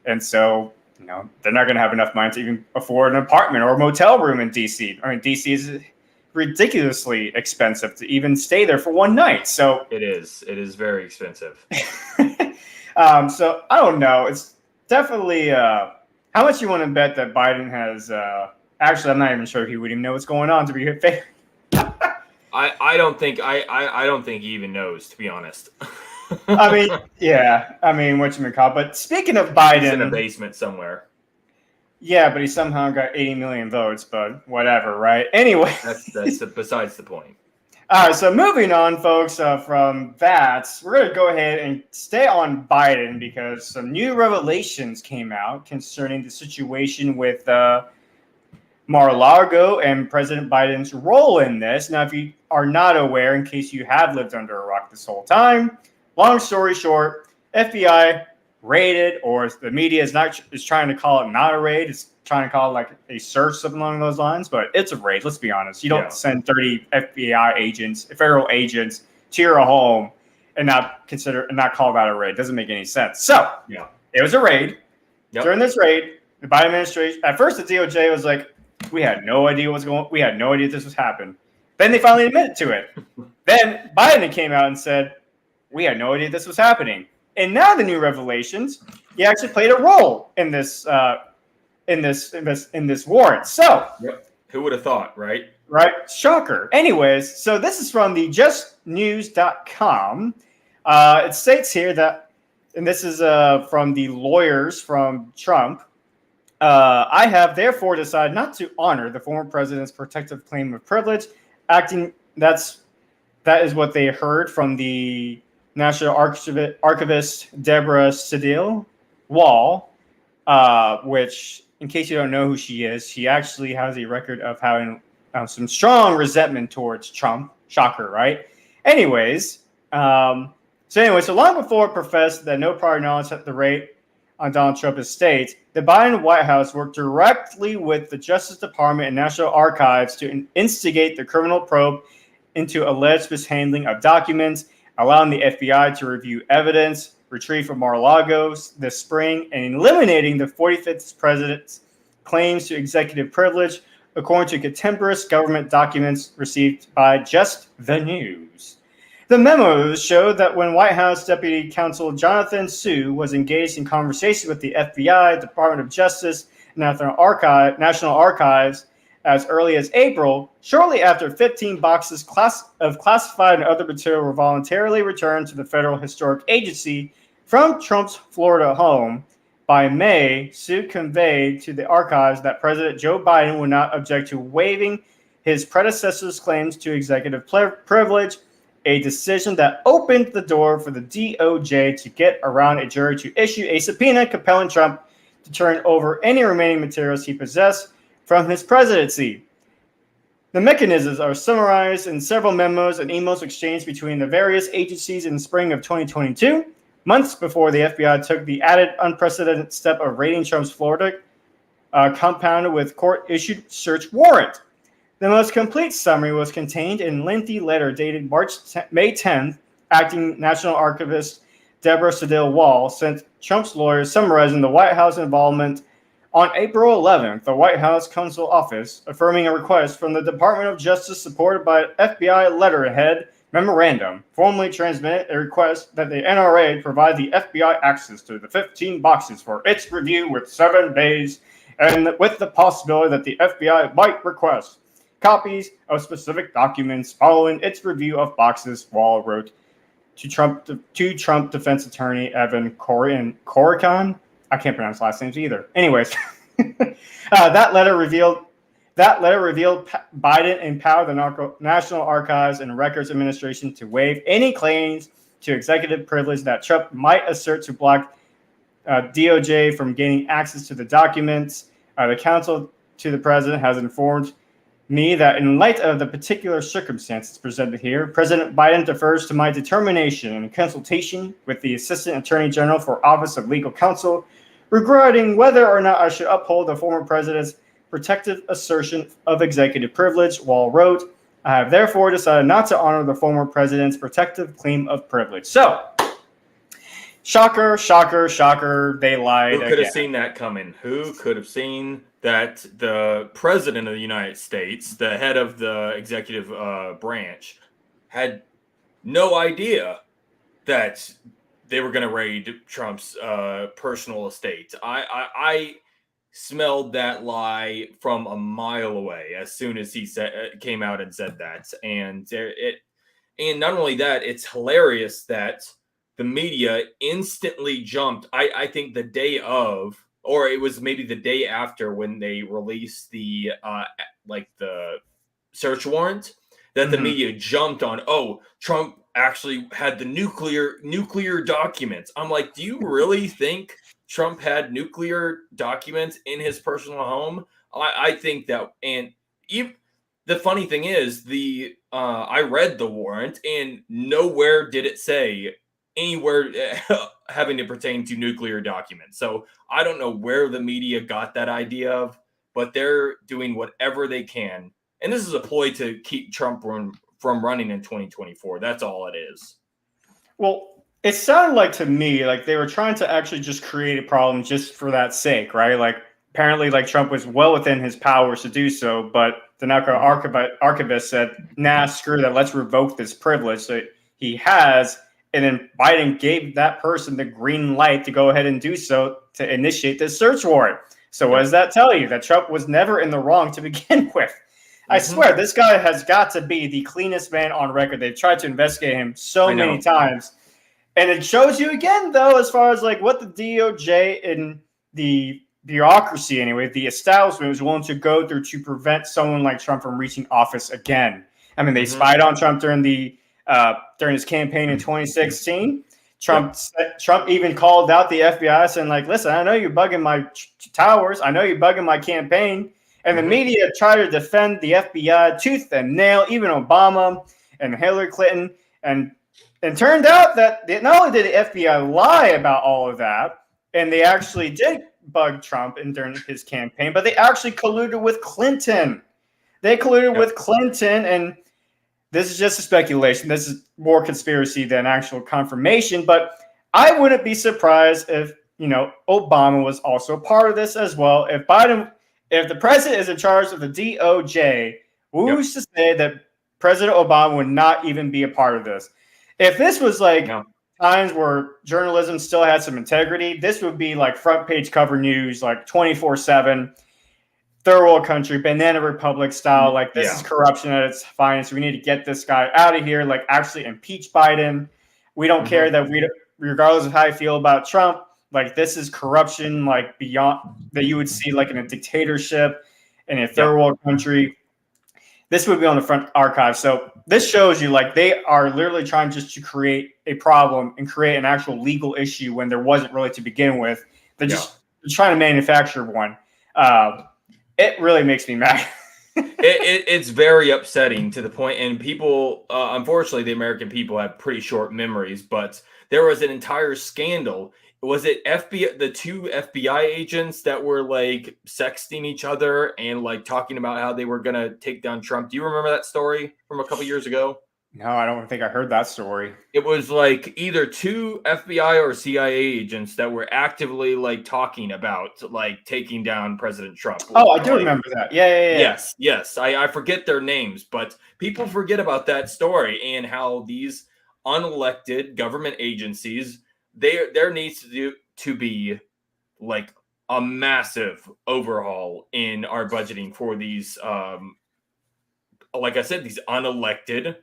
S1: And so, they're not going to have enough money to even afford an apartment or a motel room in DC. I mean, DC is ridiculously expensive to even stay there for one night. So
S2: it is very expensive.
S1: So I don't know. It's definitely how much you want to bet that Biden has actually, I'm not even sure if he would even know what's going on to be fair.
S2: I don't think he even knows, to be honest.
S1: I mean, yeah. I mean, whatchamacallit. But speaking of Biden,
S2: he's in a basement somewhere.
S1: Yeah, but he somehow got 80 million votes. But whatever, right? Anyway,
S2: that's besides the point.
S1: All right. So moving on, folks. From that, we're going to go ahead and stay on Biden because some new revelations came out concerning the situation with Mar-a-Lago and President Biden's role in this. Now, if you are not aware, in case you have lived under a rock this whole time. Long story short, FBI raided, or the media is trying to call it not a raid. It's trying to call it like a search, something along those lines. But it's a raid. Let's be honest. You don't send 30 FBI agents, federal agents, to your home and not call that a raid. It doesn't make any sense. So it was a raid. Yep. During this raid, the Biden administration, at first the DOJ was like, we had no idea we had no idea this was happening. Then they finally admitted to it. Then Biden came out and said, we had no idea this was happening. And now the new revelations, he actually played a role in this warrant. So,
S2: who would have thought, right?
S1: Right. Shocker. Anyways, so this is from the justnews.com. It states here that and this is from the lawyers from Trump. I have therefore decided not to honor the former president's protective claim of privilege, acting that is what they heard from the National Archivist Deborah Sedil Wall, which, in case you don't know who she is, she actually has a record of having some strong resentment towards Trump. Shocker, right? Anyways, so long before it professed that no prior knowledge at the rate on Donald Trump's estate, the Biden White House worked directly with the Justice Department and National Archives to instigate the criminal probe into alleged mishandling of documents, allowing the FBI to review evidence retrieved from Mar-a-Lago this spring, and eliminating the 45th president's claims to executive privilege, according to contemporaneous government documents received by Just the News. The memos showed that when White House Deputy Counsel Jonathan Su was engaged in conversation with the FBI, Department of Justice, National Archives, as early as April, shortly after 15 boxes of classified and other material were voluntarily returned to the Federal Historic Agency from Trump's Florida home. By May, Su conveyed to the archives that President Joe Biden would not object to waiving his predecessor's claims to executive privilege, a decision that opened the door for the DOJ to get around a jury to issue a subpoena compelling Trump to turn over any remaining materials he possessed from his presidency. The mechanisms are summarized in several memos and emails exchanged between the various agencies in the spring of 2022, months before the FBI took the added unprecedented step of raiding Trump's Florida, compounded with court-issued search warrant. The most complete summary was contained in a lengthy letter dated May 10th, acting National Archivist Deborah Sedil Wall sent Trump's lawyers summarizing the White House involvement. On April 11th, the White House Counsel Office affirming a request from the Department of Justice supported by FBI letterhead memorandum formally transmitted a request that the NRA provide the FBI access to the 15 boxes for its review with 7 days, and with the possibility that the FBI might request copies of specific documents following its review of boxes. Wall wrote to Trump defense attorney Evan Corrigan. I can't pronounce last names either. Anyways, that letter revealed Biden empowered the National Archives and Records Administration to waive any claims to executive privilege that Trump might assert to block DOJ from gaining access to the documents. The counsel to the president has informed me that in light of the particular circumstances presented here, President Biden defers to my determination in consultation with the Assistant Attorney General for Office of Legal Counsel regarding whether or not I should uphold the former president's protective assertion of executive privilege. Wall wrote, I have therefore decided not to honor the former president's protective claim of privilege. So, shocker, shocker, shocker, they lied
S2: again. Who could have
S1: again.
S2: seen that coming? Who could have seen that the president of the United States, the head of the executive branch, had no idea that they were going to raid Trump's personal estate? I smelled that lie from a mile away as soon as he came out and said that. And not only that, it's hilarious that the media instantly jumped. I think the day of, or it was maybe the day after when they released the the search warrant, that the media jumped on, oh, Trump actually had the nuclear documents. I'm like, do you really think Trump had nuclear documents in his personal home? I think that, and even the funny thing is, I read the warrant and nowhere did it say anywhere having to pertain to nuclear documents. So I don't know where the media got that idea of, but they're doing whatever they can. And this is a ploy to keep Trump from running in 2024. That's all it is.
S1: Well, it sounded like to me like they were trying to actually just create a problem just for that sake, right? Like apparently like Trump was well within his powers to do so, but the National Archivist said, nah, screw that. Let's revoke this privilege that he has. And then Biden gave that person the green light to go ahead and do so to initiate this search warrant. So what does that tell you? That Trump was never in the wrong to begin with. I swear, this guy has got to be the cleanest man on record. They've tried to investigate him so many times. And it shows you again, though, as far as like what the DOJ and the bureaucracy, anyway, the establishment was willing to go through to prevent someone like Trump from reaching office again. I mean, they spied on Trump during his campaign in 2016. Trump even called out the FBI, saying like, "Listen, I know you're bugging my towers. I know you're bugging my campaign." And the media tried to defend the FBI tooth and nail, even Obama and Hillary Clinton. And it turned out that not only did the FBI lie about all of that, and they actually did bug Trump during his campaign, but they actually colluded with Clinton. They colluded with Clinton, and this is just a speculation. This is more conspiracy than actual confirmation, but I wouldn't be surprised if, Obama was also part of this as well. If the president is in charge of the DOJ, who's to say that President Obama would not even be a part of this? If this was like times where journalism still had some integrity, this would be like front page cover news, like 24/7, third world country, banana republic style. Like this is corruption at its finest. We need to get this guy out of here. Like actually impeach Biden. We don't care that regardless of how you feel about Trump, like this is corruption, like beyond that you would see like in a dictatorship in a third world country. This would be on the front archive. So this shows you like they are literally trying just to create a problem and create an actual legal issue when there wasn't really to begin with. They're just trying to manufacture one. It really makes me mad.
S2: It's very upsetting to the point, and people, unfortunately, the American people have pretty short memories, but there was an entire scandal. Was it FBI, the two FBI agents that were like sexting each other and like talking about how they were going to take down Trump? Do you remember that story from a couple years ago?
S1: No, I don't think I heard that story.
S2: It was like either two FBI or CIA agents that were actively like talking about like taking down President Trump.
S1: Oh, I do remember that. Yeah.
S2: Yes. I forget their names, but people forget about that story and how these unelected government agencies, there needs to be like a massive overhaul in our budgeting for these, like I said, these unelected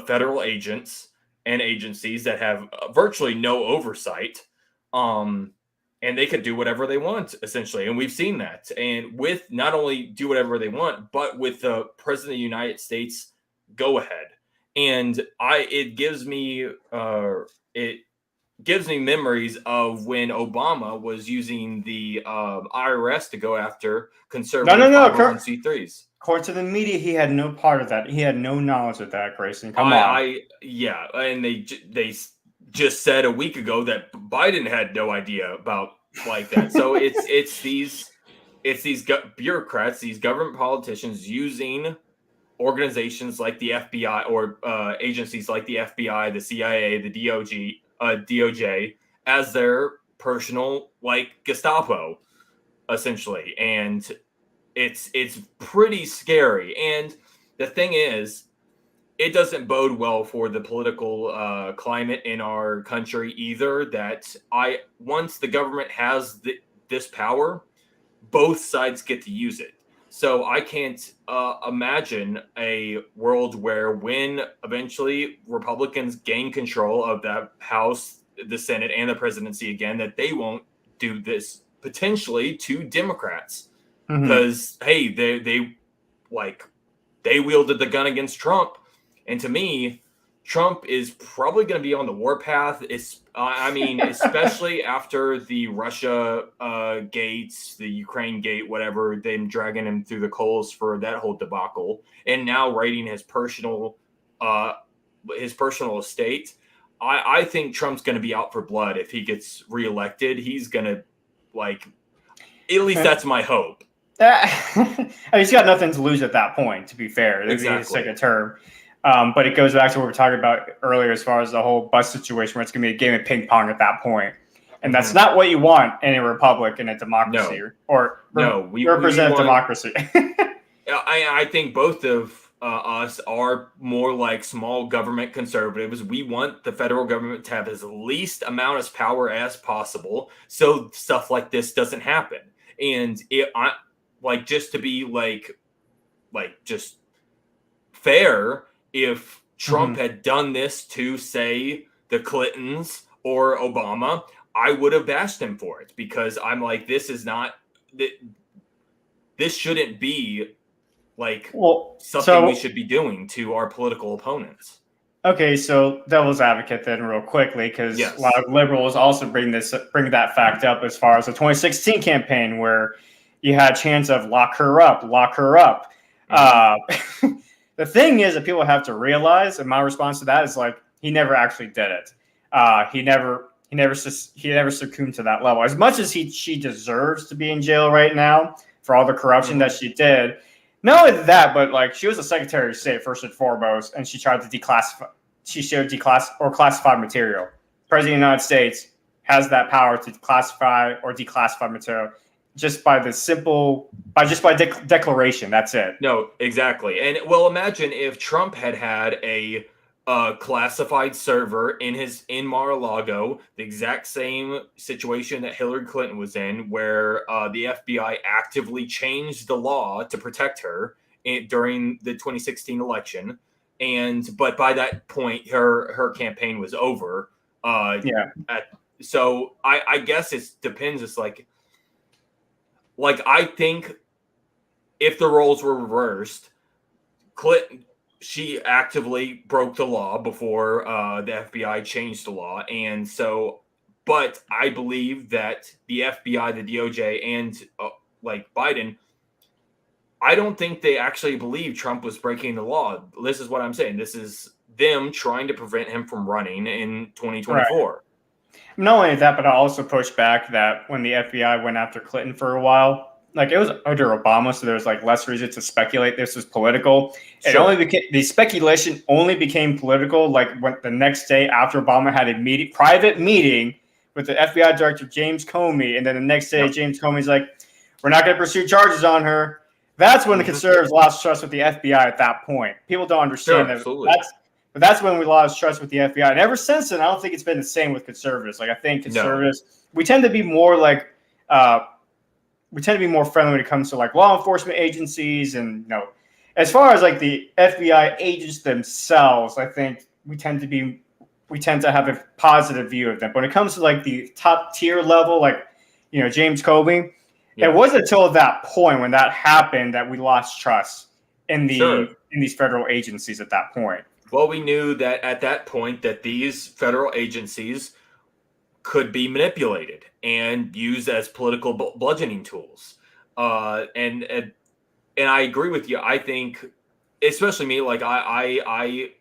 S2: federal agents and agencies that have virtually no oversight, and they could do whatever they want essentially, and we've seen that. And with not only do whatever they want, but with the president of the United States go ahead, and it gives me memories of when Obama was using the IRS to go after conservative 501c3s.
S1: According to the media, he had no part of that. He had no knowledge of that, Grayson. Come on.
S2: And they just said a week ago that Biden had no idea about like that. So it's these bureaucrats, these government politicians using organizations like the FBI or agencies like the FBI, the CIA, the DOJ as their personal like Gestapo, essentially, and it's pretty scary. And the thing is, it doesn't bode well for the political climate in our country either. That once the government has this power, both sides get to use it. So I can't imagine a world where when eventually Republicans gain control of the House, the Senate, and the presidency again, that they won't do this potentially to Democrats. Because hey, they wielded the gun against Trump, and to me, Trump is probably going to be on the warpath. Especially after the Russia gates, the Ukraine gate, whatever, them dragging him through the coals for that whole debacle, and now writing his personal estate. I think Trump's going to be out for blood if he gets reelected. He's going to at least that's my hope.
S1: He's got nothing to lose at that point, to be fair. Exactly. It's like a term. But it goes back to what we were talking about earlier as far as the whole bus situation where it's going to be a game of ping pong at that point. And that's not what you want in a republic, in a democracy, we represent democracy.
S2: I think both of us are more like small government conservatives. We want the federal government to have as least amount of power as possible so stuff like this doesn't happen. And just to be just fair, if Trump had done this to, say, the Clintons or Obama, I would have bashed him for it, because I'm like, this shouldn't be like something we should be doing to our political opponents.
S1: Okay, so devil's advocate then, real quickly, because a lot of liberals also bring that fact up as far as the 2016 campaign, where you had a chance of lock her up. Mm-hmm. The thing is that people have to realize, and my response to that is like, he never actually did it. He never succumbed to that level. As much as she deserves to be in jail right now for all the corruption that she did. Not only that, but like, she was a Secretary of State first and foremost, and she tried to declassify. She showed classified material. The President of the United States has that power to classify or declassify material just by declaration. That's it.
S2: No, exactly. And well, imagine if Trump had a classified server in Mar-a-Lago, the exact same situation that Hillary Clinton was in, where the FBI actively changed the law to protect her during the 2016 election. But by that point, her campaign was over. So I guess it depends. It's like I think if the roles were reversed, Clinton, she actively broke the law before the FBI changed the law. And so, but I believe that the FBI, the DOJ, and Biden, I don't think they actually believe Trump was breaking the law. This is what I'm saying. This is them trying to prevent him from running in 2024.
S1: Right. Not only that, but I also push back that when the FBI went after Clinton for a while, like, it was under Obama, so there was like less reason to speculate this was political.
S2: Sure.
S1: The speculation only became political like when the next day after Obama had a private meeting with the FBI director James Comey, and then the next day James Comey's like, we're not going to pursue charges on her. That's when the conservatives lost trust with the FBI at that point. People don't understand that.
S2: Absolutely.
S1: That's when we lost trust with the FBI. And ever since then, I don't think it's been the same with conservatives. Like, I think conservatives, we tend to be more like, we tend to be more friendly when it comes to like law enforcement agencies. And as far as like the FBI agents themselves, I think we tend to have a positive view of them. But when it comes to like the top tier level, like, James Comey, it wasn't until that point when that happened that we lost trust in these federal agencies at that point.
S2: Well, we knew that at that point that these federal agencies could be manipulated and used as political bludgeoning tools. And I agree with you. I think, especially me, like I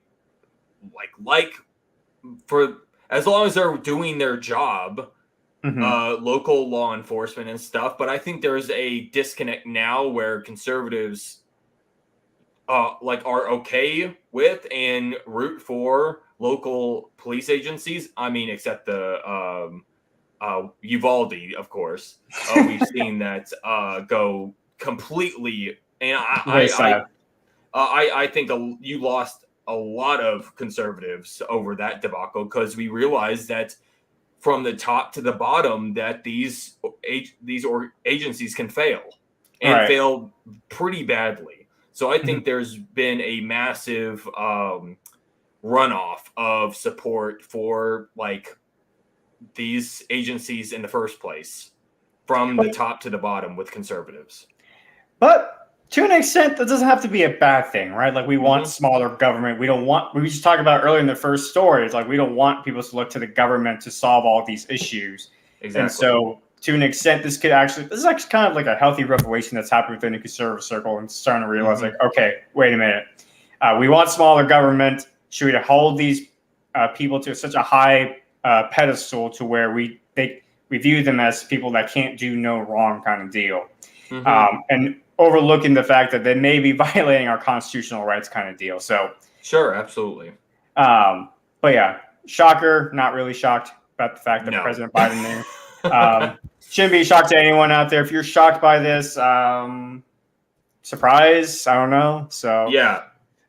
S2: for as long as they're doing their job, local law enforcement and stuff. But I think there's a disconnect now where conservatives are okay with and root for local police agencies. I mean, except the Uvalde, of course. We've seen that go completely. And I think you lost a lot of conservatives over that debacle, because we realized that from the top to the bottom that these agencies can fail and fail pretty badly. So I think there's been a massive runoff of support for like these agencies in the first place, from the top to the bottom with conservatives.
S1: But to an extent, that doesn't have to be a bad thing, right? Like, we want smaller government. We just talked about earlier in the first story. It's like, we don't want people to look to the government to solve all these issues. Exactly. And so, to an extent, this is actually kind of like a healthy revelation that's happened within the conservative circle, and starting to realize, like, okay, wait a minute. We want smaller government. Should we hold these people to such a high pedestal to where we view them as people that can't do no wrong kind of deal? And overlooking the fact that they may be violating our constitutional rights kind of deal. So
S2: sure, absolutely.
S1: But yeah, shocker, not really shocked about the fact that President Biden there. Shouldn't be shocked to anyone out there. If you're shocked by this, surprise, I don't know. So
S2: yeah,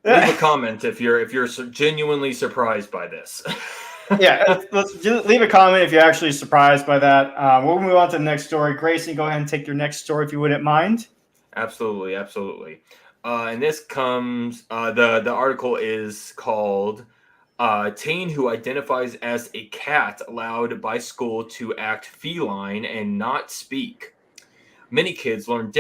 S2: leave a comment if you're genuinely surprised by this.
S1: Yeah, let's leave a comment if you're actually surprised by that. We'll move on to the next story. Grayson, go ahead and take your next story if you wouldn't mind.
S2: Absolutely. And this comes, the article is called Teen who identifies as a cat allowed by school to act feline and not speak. Many kids learn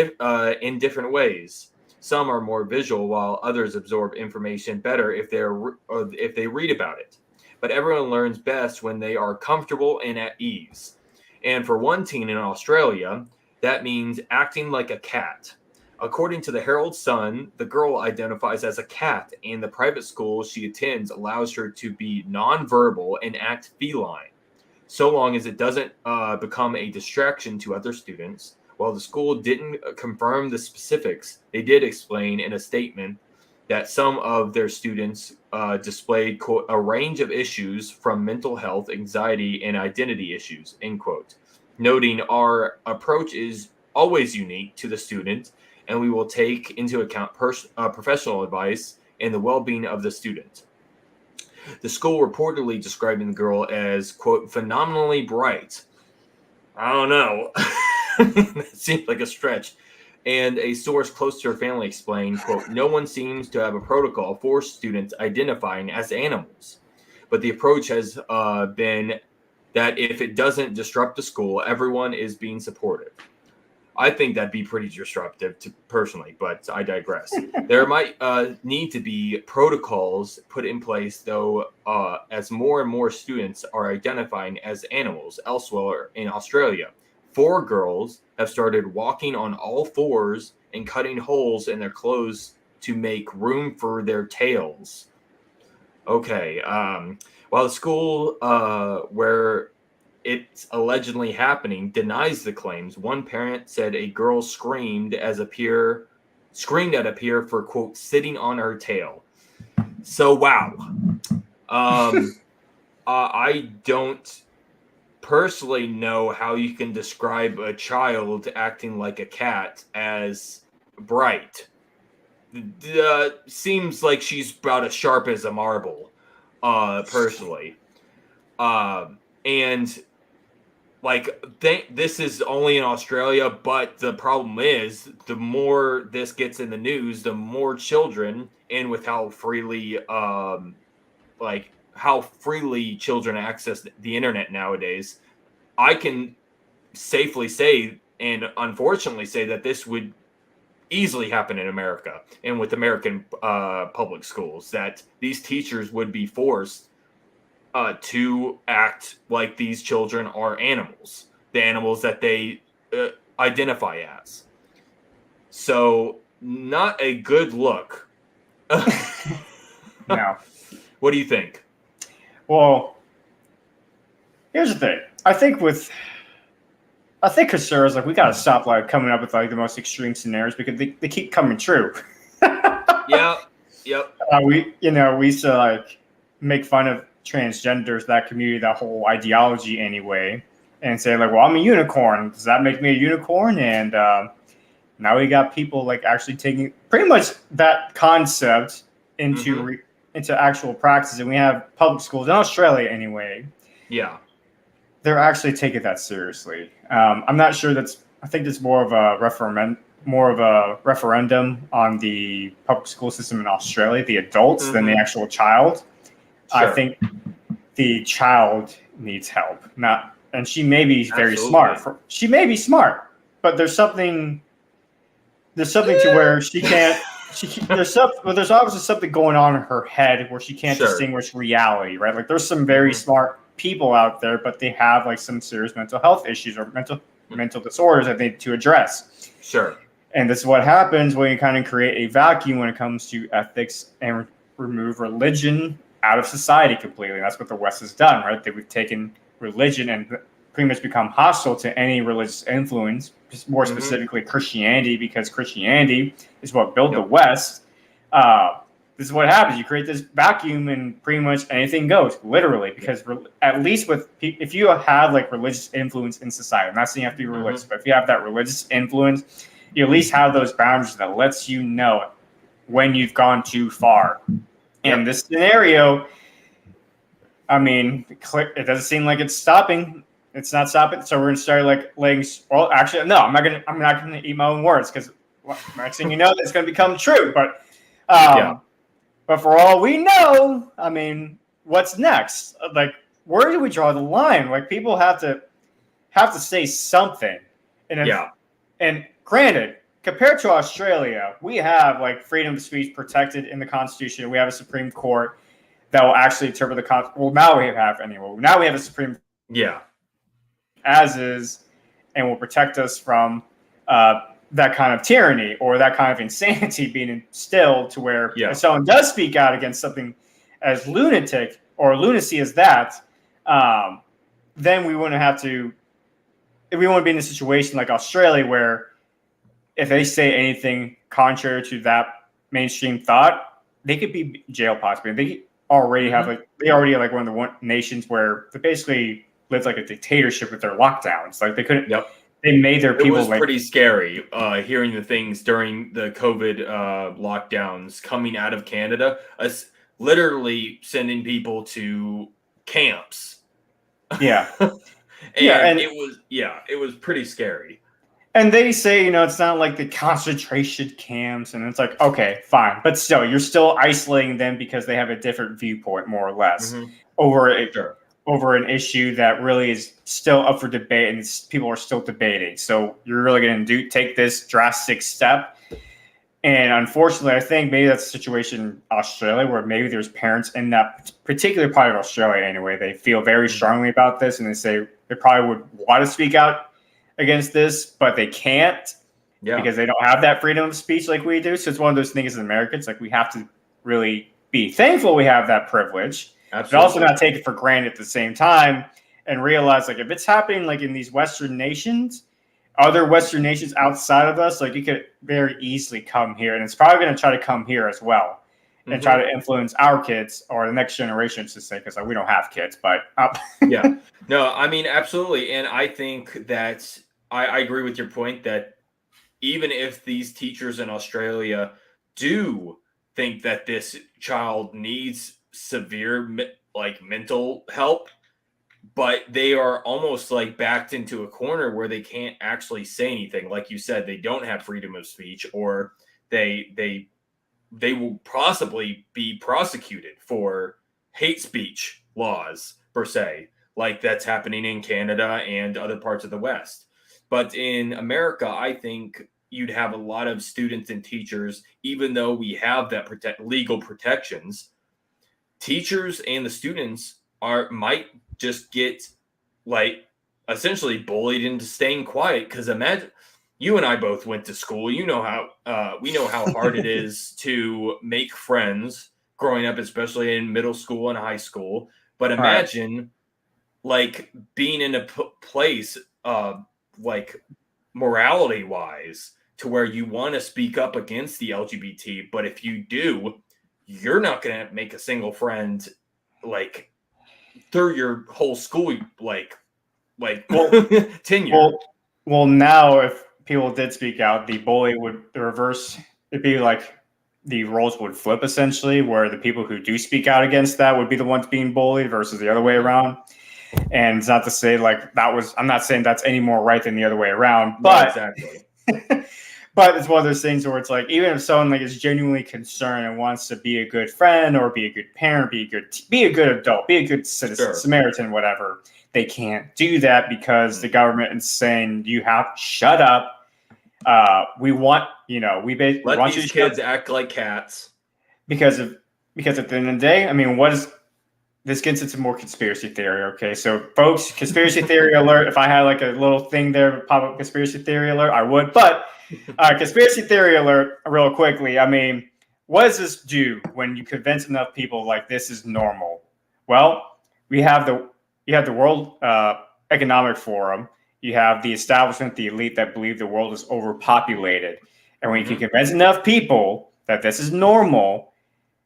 S2: in different ways. Some are more visual, while others absorb information better if they read about it. But everyone learns best when they are comfortable and at ease. And for one teen in Australia, that means acting like a cat. According to the Herald Sun, the girl identifies as a cat, and the private school she attends allows her to be nonverbal and act feline, so long as it doesn't become a distraction to other students. While the school didn't confirm the specifics, they did explain in a statement that some of their students displayed, quote, a range of issues from mental health, anxiety, and identity issues, end quote, noting our approach is always unique to the student, and we will take into account professional advice and the well-being of the student. The school reportedly describing the girl as, quote, phenomenally bright. I don't know. That seems like a stretch. And a source close to her family explained, quote, no one seems to have a protocol for students identifying as animals. But the approach has been that if it doesn't disrupt the school, everyone is being supportive. I think that'd be pretty disruptive personally, but I digress. There might need to be protocols put in place, though, as more and more students are identifying as animals. Elsewhere in Australia, 4 girls have started walking on all fours and cutting holes in their clothes to make room for their tails. Okay. While the school where it's allegedly happening denies the claims, one parent said a girl screamed at a peer for, quote, sitting on her tail. So wow. I don't personally know how you can describe a child acting like a cat as bright. Seems like she's about as sharp as a marble, personally. And like, this is only in Australia, but the problem is the more this gets in the news, the more children, and with how freely, children access the internet nowadays, I can safely say, and unfortunately say, that this would easily happen in America and with American public schools, that these teachers would be forced to act like these children are animals, the animals that they identify as. So, not a good look.
S1: No.
S2: What do you think?
S1: Well, here's the thing. I think conservatives, like, we got to stop like coming up with like the most extreme scenarios because they keep coming true.
S2: Yeah. Yep.
S1: We used to like make fun of transgenders, that community, that whole ideology anyway, and say like, well, I'm a unicorn. Does that make me a unicorn? And now we got people like actually taking pretty much that concept into actual practice. And we have public schools in Australia anyway.
S2: Yeah.
S1: They're actually taking that seriously. I'm not sure I think it's more of a referendum on the public school system in Australia, the adults, than the actual child. Sure. I think the child needs help. And she may be very smart. She may be smart, but there's something to where she can't. There's obviously something going on in her head where she can't distinguish reality, right? Like, there's some very smart people out there, but they have like some serious mental health issues or mental disorders that they need to address. Sure. And this is what happens when you kind of create a vacuum when it comes to ethics and remove religion out of society completely. That's what the West has done, right? They've taken religion and pretty much become hostile to any religious influence, more specifically Christianity, because Christianity is what built the West. This is what happens. You create this vacuum and pretty much anything goes, literally, because at least if you have like religious influence in society, I'm not saying you have to be religious, but if you have that religious influence, you at least have those boundaries that lets you know when you've gone too far. In this scenario, I mean, it doesn't seem like it's stopping. It's not stopping. So we're gonna start like laying. Well, actually, no. I'm not gonna eat my own words because next thing you know, it's gonna become true. But but for all we know, I mean, what's next? Like, where do we draw the line? Like, people have to say something. And granted, compared to Australia, we have like freedom of speech protected in the Constitution. We have a Supreme Court that will actually interpret the Constitution. Well, now we have anyway. Now we have a Supreme as is, and will protect us from that kind of tyranny or that kind of insanity being instilled to where if someone does speak out against something as lunatic or lunacy as that, then we wouldn't have to. If we want to be in a situation like Australia, where if they say anything contrary to that mainstream thought, they could be jailed possibly. They already have one of the nations where they basically lived like a dictatorship with their lockdowns. Like they couldn't. They made their people.
S2: It was pretty scary hearing the things during the COVID lockdowns coming out of Canada. Us literally sending people to camps.
S1: Yeah.
S2: And it was pretty scary.
S1: And they say, it's not like the concentration camps, and it's like, okay, fine, but still, you're still isolating them because they have a different viewpoint, more or less, over an issue that really is still up for debate, and people are still debating. So you're really going to take this drastic step. And unfortunately, I think maybe that's a situation in Australia where maybe there's parents in that particular part of Australia anyway. They feel very strongly about this, and they say they probably would want to speak out against this, but they can't because they don't have that freedom of speech like we do. So it's one of those things as Americans, like we have to really be thankful we have that privilege, but also not take it for granted at the same time and realize like if it's happening like in these Western nations, other Western nations outside of us, like you could very easily come here, and it's probably going to try to come here as well and try to influence our kids or the next generation, to say, because like, we don't have kids, but
S2: no, I mean, absolutely. And I think that I agree with your point that even if these teachers in Australia do think that this child needs severe like mental help, but they are almost like backed into a corner where they can't actually say anything. Like you said, they don't have freedom of speech, or they will possibly be prosecuted for hate speech laws per se, like that's happening in Canada and other parts of the West. But in America, I think you'd have a lot of students and teachers, even though we have that legal protections, teachers and the students might just get like essentially bullied into staying quiet. Because imagine, you and I both went to school. We know how hard it is to make friends growing up, especially in middle school and high school. But imagine like being in a place like morality wise to where you want to speak up against the LGBT, but if you do, you're not going to make a single friend like through your whole school tenure.
S1: Well, now if people did speak out, the bully would reverse. It'd be like the roles would flip essentially, where the people who do speak out against that would be the ones being bullied versus the other way around. And it's not to say like I'm not saying that's any more right than the other way around, but
S2: exactly.
S1: But it's one of those things where it's like, even if someone like is genuinely concerned and wants to be a good friend or be a good parent, be a good adult, be a good citizen, Samaritan, whatever, they can't do that because the government is saying you have to shut up. We want, we
S2: let
S1: want
S2: these kids act like cats
S1: because at the end of the day, I mean, this gets into more conspiracy theory. Okay, so folks, conspiracy theory alert. If I had like a little thing there, pop up conspiracy theory alert, I would. But conspiracy theory alert, real quickly. I mean, what does this do when you convince enough people like this is normal? Well, you have the World Economic Forum. You have the establishment, the elite that believe the world is overpopulated. And when you can convince enough people that this is normal,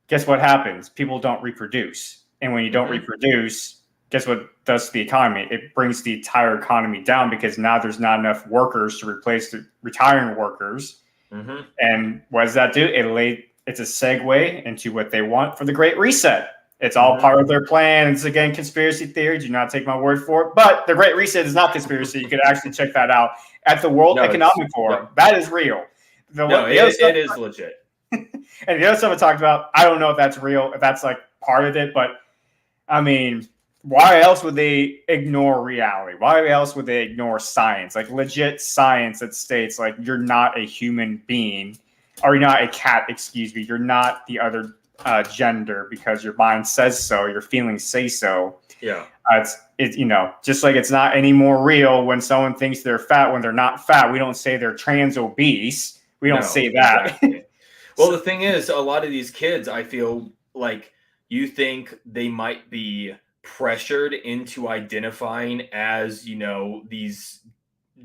S1: guess what happens? People don't reproduce. And when you don't reproduce, guess what does to the economy? It brings the entire economy down because now there's not enough workers to replace the retiring workers. And what does that do? It's a segue into what they want for the Great Reset. It's all part of their plan. It's, again, conspiracy theory. Do not take my word for it. But the Great Reset is not conspiracy. You can actually check that out at the World Economic Forum. That is real.
S2: It is legit.
S1: And the other stuff I talked about, I don't know if that's real, if that's like part of it, but I mean, why else would they ignore reality? Why else would they ignore science? Like legit science that states like you're not a human being, or you're not a cat. Excuse me, you're not the other gender because your mind says so, your feelings say so.
S2: Yeah.
S1: It's just like it's not any more real when someone thinks they're fat when they're not fat. We don't say they're trans obese. We don't say that.
S2: Exactly. Well, the thing is, a lot of these kids, I feel like you think they might be pressured into identifying as, these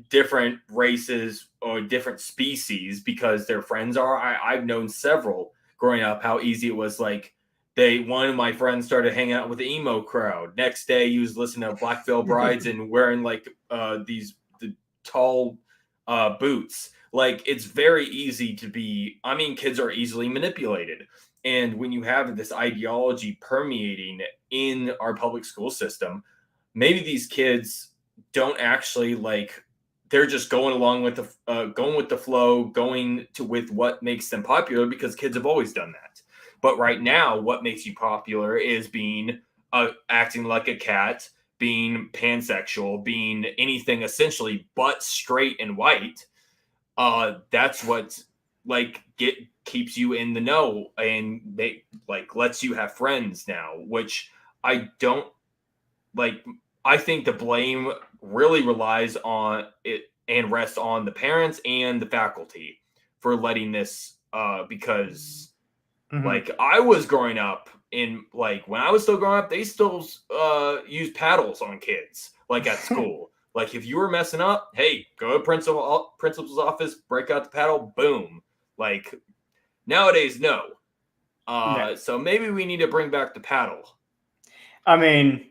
S2: different races or different species because their friends are. I've known several growing up how easy it was. Like one of my friends started hanging out with the emo crowd. Next day, he was listening to Black Veil Brides and wearing like the tall boots. Like it's very easy to be. I mean, kids are easily manipulated, and when you have this ideology permeating in our public school system, maybe these kids don't actually like. They're just going along with the flow, with what makes them popular because kids have always done that. But right now, what makes you popular is being acting like a cat, being pansexual, being anything essentially but straight and white. That's what keeps you in the know and lets you have friends now, which I don't like. I think the blame really relies on it and rests on the parents and the faculty for letting this because like I was growing up in when I was still growing up, they still use paddles on kids like at school. Like if you were messing up, hey, go to principal's office, break out the paddle, boom. Like nowadays, no. So maybe we need to bring back the paddle.
S1: I mean,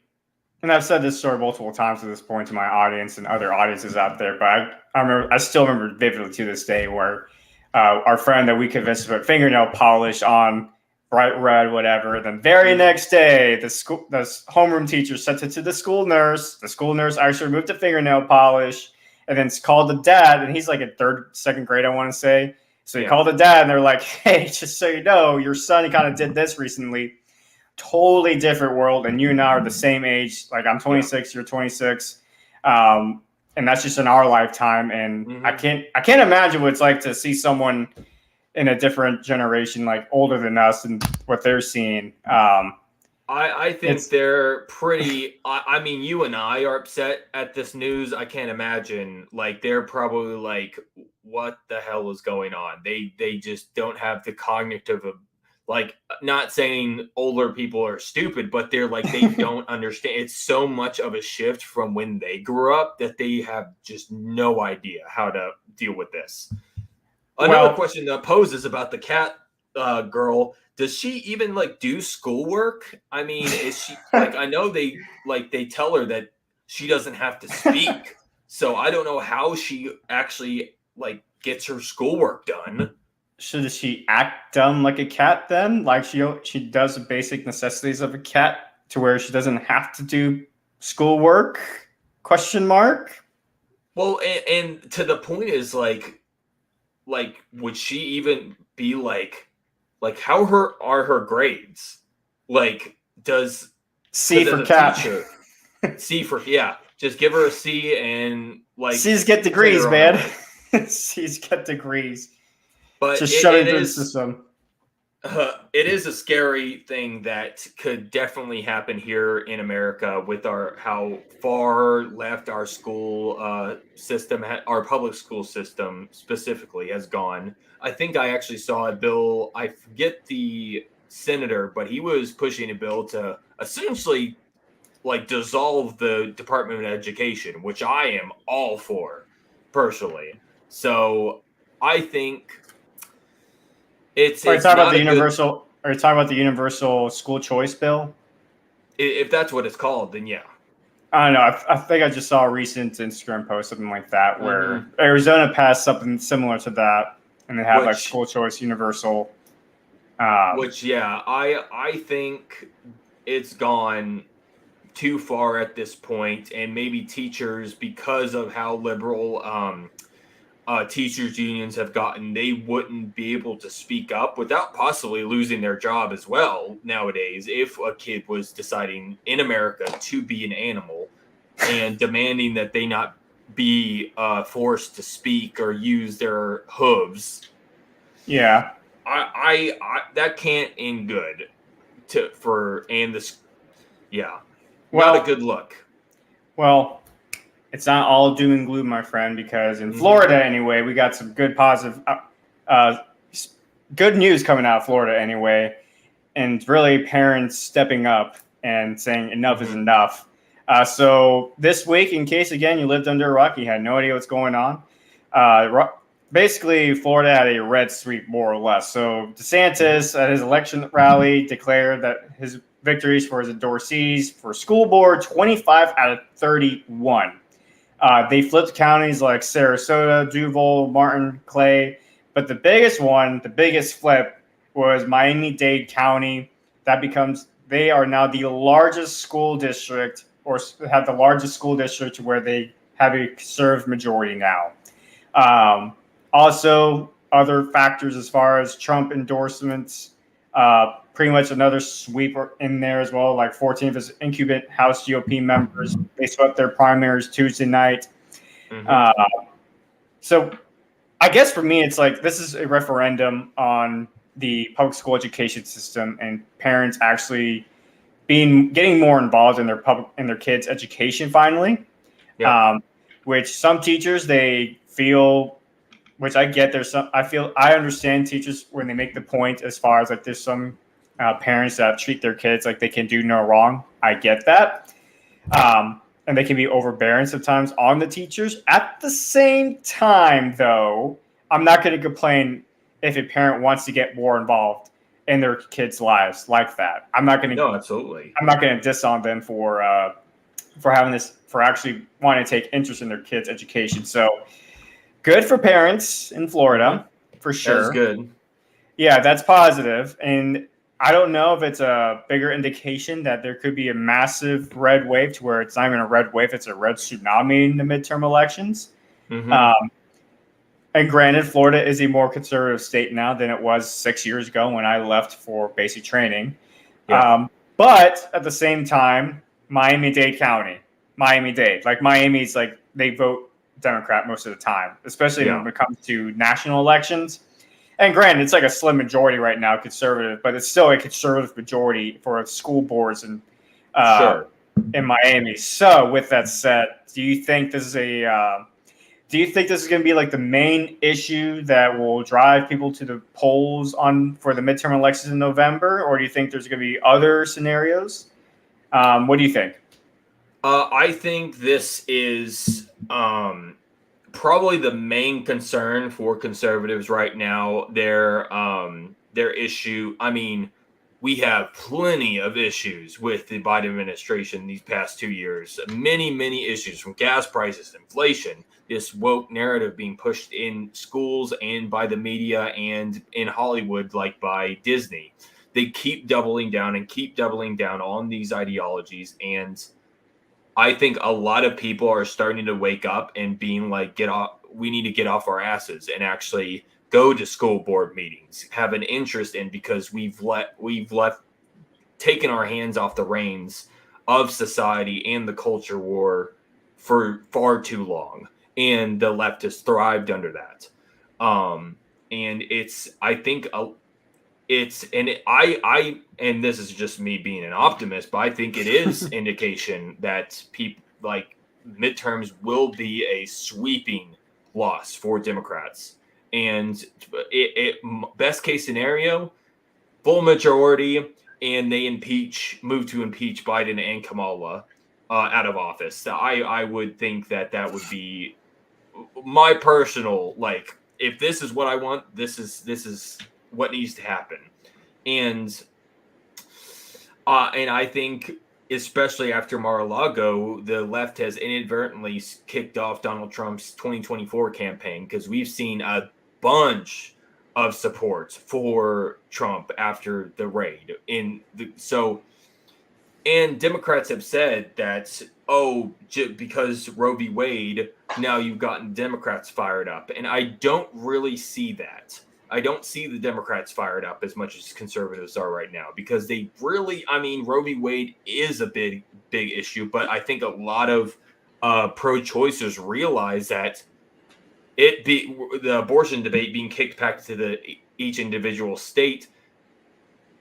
S1: and I've said this story multiple times at this point to my audience and other audiences out there, but I still remember vividly to this day where our friend that we convinced to put fingernail polish on bright red, whatever. The very next day, the homeroom teacher sent it to the school nurse. The school nurse actually removed the fingernail polish and then called the dad. And he's like in second grade, I want to say. So he called the dad and they're like, hey, just so you know, your son kind of did this recently. Totally different world. And you and I are the same age. Like I'm 26, you're 26. And that's just in our lifetime. And I can't imagine what it's like to see someone in a different generation, like older than us, and what they're seeing.
S2: I think they're pretty. I mean, you and I are upset at this news. I can't imagine. Like they're probably like, "What the hell is going on?" They just don't have the cognitive of, like, not saying older people are stupid, but they're like they don't understand. It's so much of a shift from when they grew up that they have just no idea how to deal with this. Another question that poses about the cat girl: does she even do schoolwork? I mean, is she I know they tell her that she doesn't have to speak, so I don't know how she actually gets her schoolwork done.
S1: Should she act dumb like a cat then? Like she does the basic necessities of a cat to where she doesn't have to do schoolwork? Question mark.
S2: Well, and to the point is would she even be how are her grades? Does
S1: C for cat.
S2: Teacher, C for just give her a C and
S1: C's get degrees, man. C's get degrees.
S2: But
S1: just shut it through the system.
S2: It is a scary thing that could definitely happen here in America with how far left our school system, our public school system specifically, has gone. I think I actually saw a bill. I forget the senator, but he was pushing a bill to essentially dissolve the Department of Education, which I am all for personally. So I think.
S1: Are you talking about the universal? Are you talking about the universal school choice bill?
S2: If that's what it's called, then yeah.
S1: I don't know. I think I just saw a recent Instagram post, something like that, where Arizona passed something similar to that, and they have school choice universal.
S2: I think it's gone too far at this point, and maybe teachers, because of how liberal teachers unions have gotten, they wouldn't be able to speak up without possibly losing their job as well nowadays if a kid was deciding in America to be an animal and demanding that they not be forced to speak or use their hooves.
S1: Yeah.
S2: I that can't end good yeah, not a
S1: Well,
S2: good look.
S1: well, it's not all doom and gloom, my friend, because in
S2: Mhm.
S1: Florida, anyway, we got some good positive, uh, good news coming out of Florida, anyway, and really parents stepping up and saying enough is
S2: Mhm.
S1: enough. So this week, in case again you lived under a rock, you had no idea what's going on. Basically, Florida had a red sweep, more or less. So DeSantis at his election rally declared that his victories for his endorsees for school board 25 out of 31. They flipped counties like Sarasota, Duval, Martin, Clay. But the biggest one, the biggest flip was Miami-Dade County. They are now the largest school district, or have the largest school district where they have a conservative majority now. Also, other factors as far as Trump endorsements, pretty much another sweep in there as well. Like 14 of his incumbent House GOP members, they swept their primaries Tuesday night.
S2: Mhm.
S1: So I guess for me, it's like this is a referendum on the public school education system and parents actually getting more involved in their kids' education finally.
S2: Yeah.
S1: Um, which some teachers they feel, which I get. I understand teachers when they make the point as far as like there's some parents that treat their kids like they can do no wrong. I get that. And they can be overbearing sometimes on the teachers. At the same time, though, I'm not going to complain if a parent wants to get more involved in their kids' lives like that.
S2: No, absolutely.
S1: I'm not going to diss on them for having this, for actually wanting to take interest in their kids' education. So good for parents in Florida, for
S2: That is
S1: sure.
S2: good.
S1: Yeah, that's positive. And I don't know if it's a bigger indication that there could be a massive red wave to where it's not even a red wave, it's a red tsunami in the midterm elections.
S2: Mhm.
S1: Um, and granted, Florida is a more conservative state now than it was 6 years ago when I left for basic training.
S2: Yeah.
S1: But at the same time, Miami-Dade County, Miami-Dade, like Miami's like they vote Democrat most of the time, especially
S2: Yeah.
S1: when it comes to national elections. And granted, it's like a slim majority right now, conservative, but it's still a conservative majority for school boards uh,
S2: Sure.
S1: in Miami. So, with that said, do you think this is going to be like the main issue that will drive people to the polls on for the midterm elections in November, or do you think there's going to be other scenarios? What do you think?
S2: I think this is probably the main concern for conservatives right now. Their issue. I mean, we have plenty of issues with the Biden administration these past 2 years. Many issues, from gas prices, inflation, this woke narrative being pushed in schools and by the media and in Hollywood, like by Disney. They keep doubling down and keep doubling down on these ideologies. And I think a lot of people are starting to wake up and being like, get off, we need to get off our asses and actually go to school board meetings, have an interest in, because we've left taken our hands off the reins of society and the culture war for far too long. And the left has thrived under that. And it's, I think, it's, and it, and this is just me being an optimist, but I think it is indication that people like midterms will be a sweeping loss for Democrats. And best case scenario, full majority, and they move to impeach Biden and Kamala out of office. So I would think that would be my personal, like, if this is what I want, this is what needs to happen. And I think, especially after Mar-a-Lago, the left has inadvertently kicked off Donald Trump's 2024 campaign, because we've seen a bunch of support for Trump after the raid. And Democrats have said that because Roe v. Wade, now you've gotten Democrats fired up. And I don't really see that. I don't see the Democrats fired up as much as conservatives are right now, because they really, Roe v. Wade is a big issue, but I think a lot of pro-choicers realize that the abortion debate being kicked back to each individual state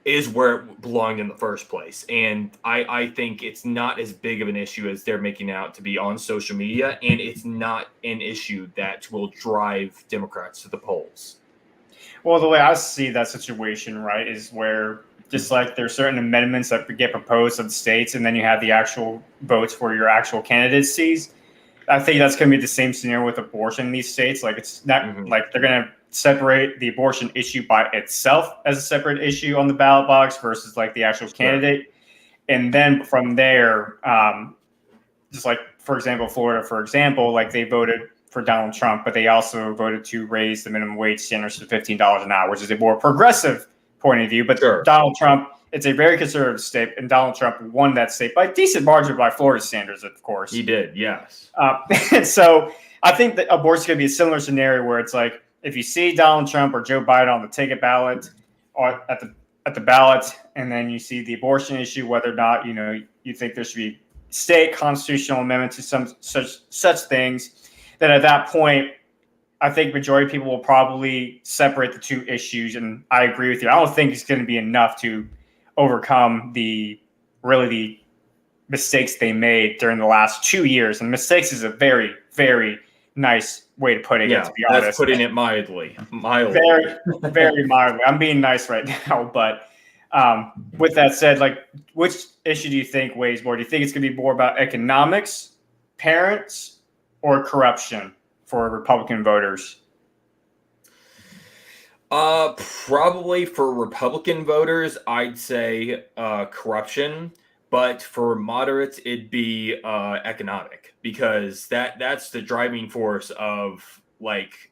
S2: is where it belonged in the first place. And I think it's not as big of an issue as they're making out to be on social media, and it's not an issue that will drive Democrats to the polls.
S1: Well, the way I see that situation, right, is where just like there's certain amendments that get proposed in states, and then you have the actual votes for your actual candidacies. I think that's going to be the same scenario with abortion in these states. Like, it's not like they're going to separate the abortion issue by itself as a separate issue on the ballot box versus like the actual candidate. And then from there, just like, for example, Florida, for example, like they voted for Donald Trump, but they also voted to raise the minimum wage standards to $15 an hour, which is a more progressive point of view. But Donald Trump, it's a very conservative state, and Donald Trump won that state by a decent margin by Florida standards, of course.
S2: He did, yes.
S1: And so I think that abortion could be a similar scenario where it's like, if you see Donald Trump or Joe Biden on the ticket ballot or at the ballot, and then you see the abortion issue, whether or not you think there should be state constitutional amendment to some such things, then at that point, I think majority of people will probably separate the two issues. And I agree with you. I don't think it's going to be enough to overcome the mistakes they made during the last 2 years. And mistakes is a very, very nice way to put it. To be honest,
S2: that's putting it mildly.
S1: Very, very mildly. I'm being nice right now, but with that said, like, which issue do you think weighs more? Do you think it's going to be more about economics, parents, or corruption for Republican voters?
S2: Probably for Republican voters, I'd say corruption. But for moderates, it'd be economic, because that's the driving force of like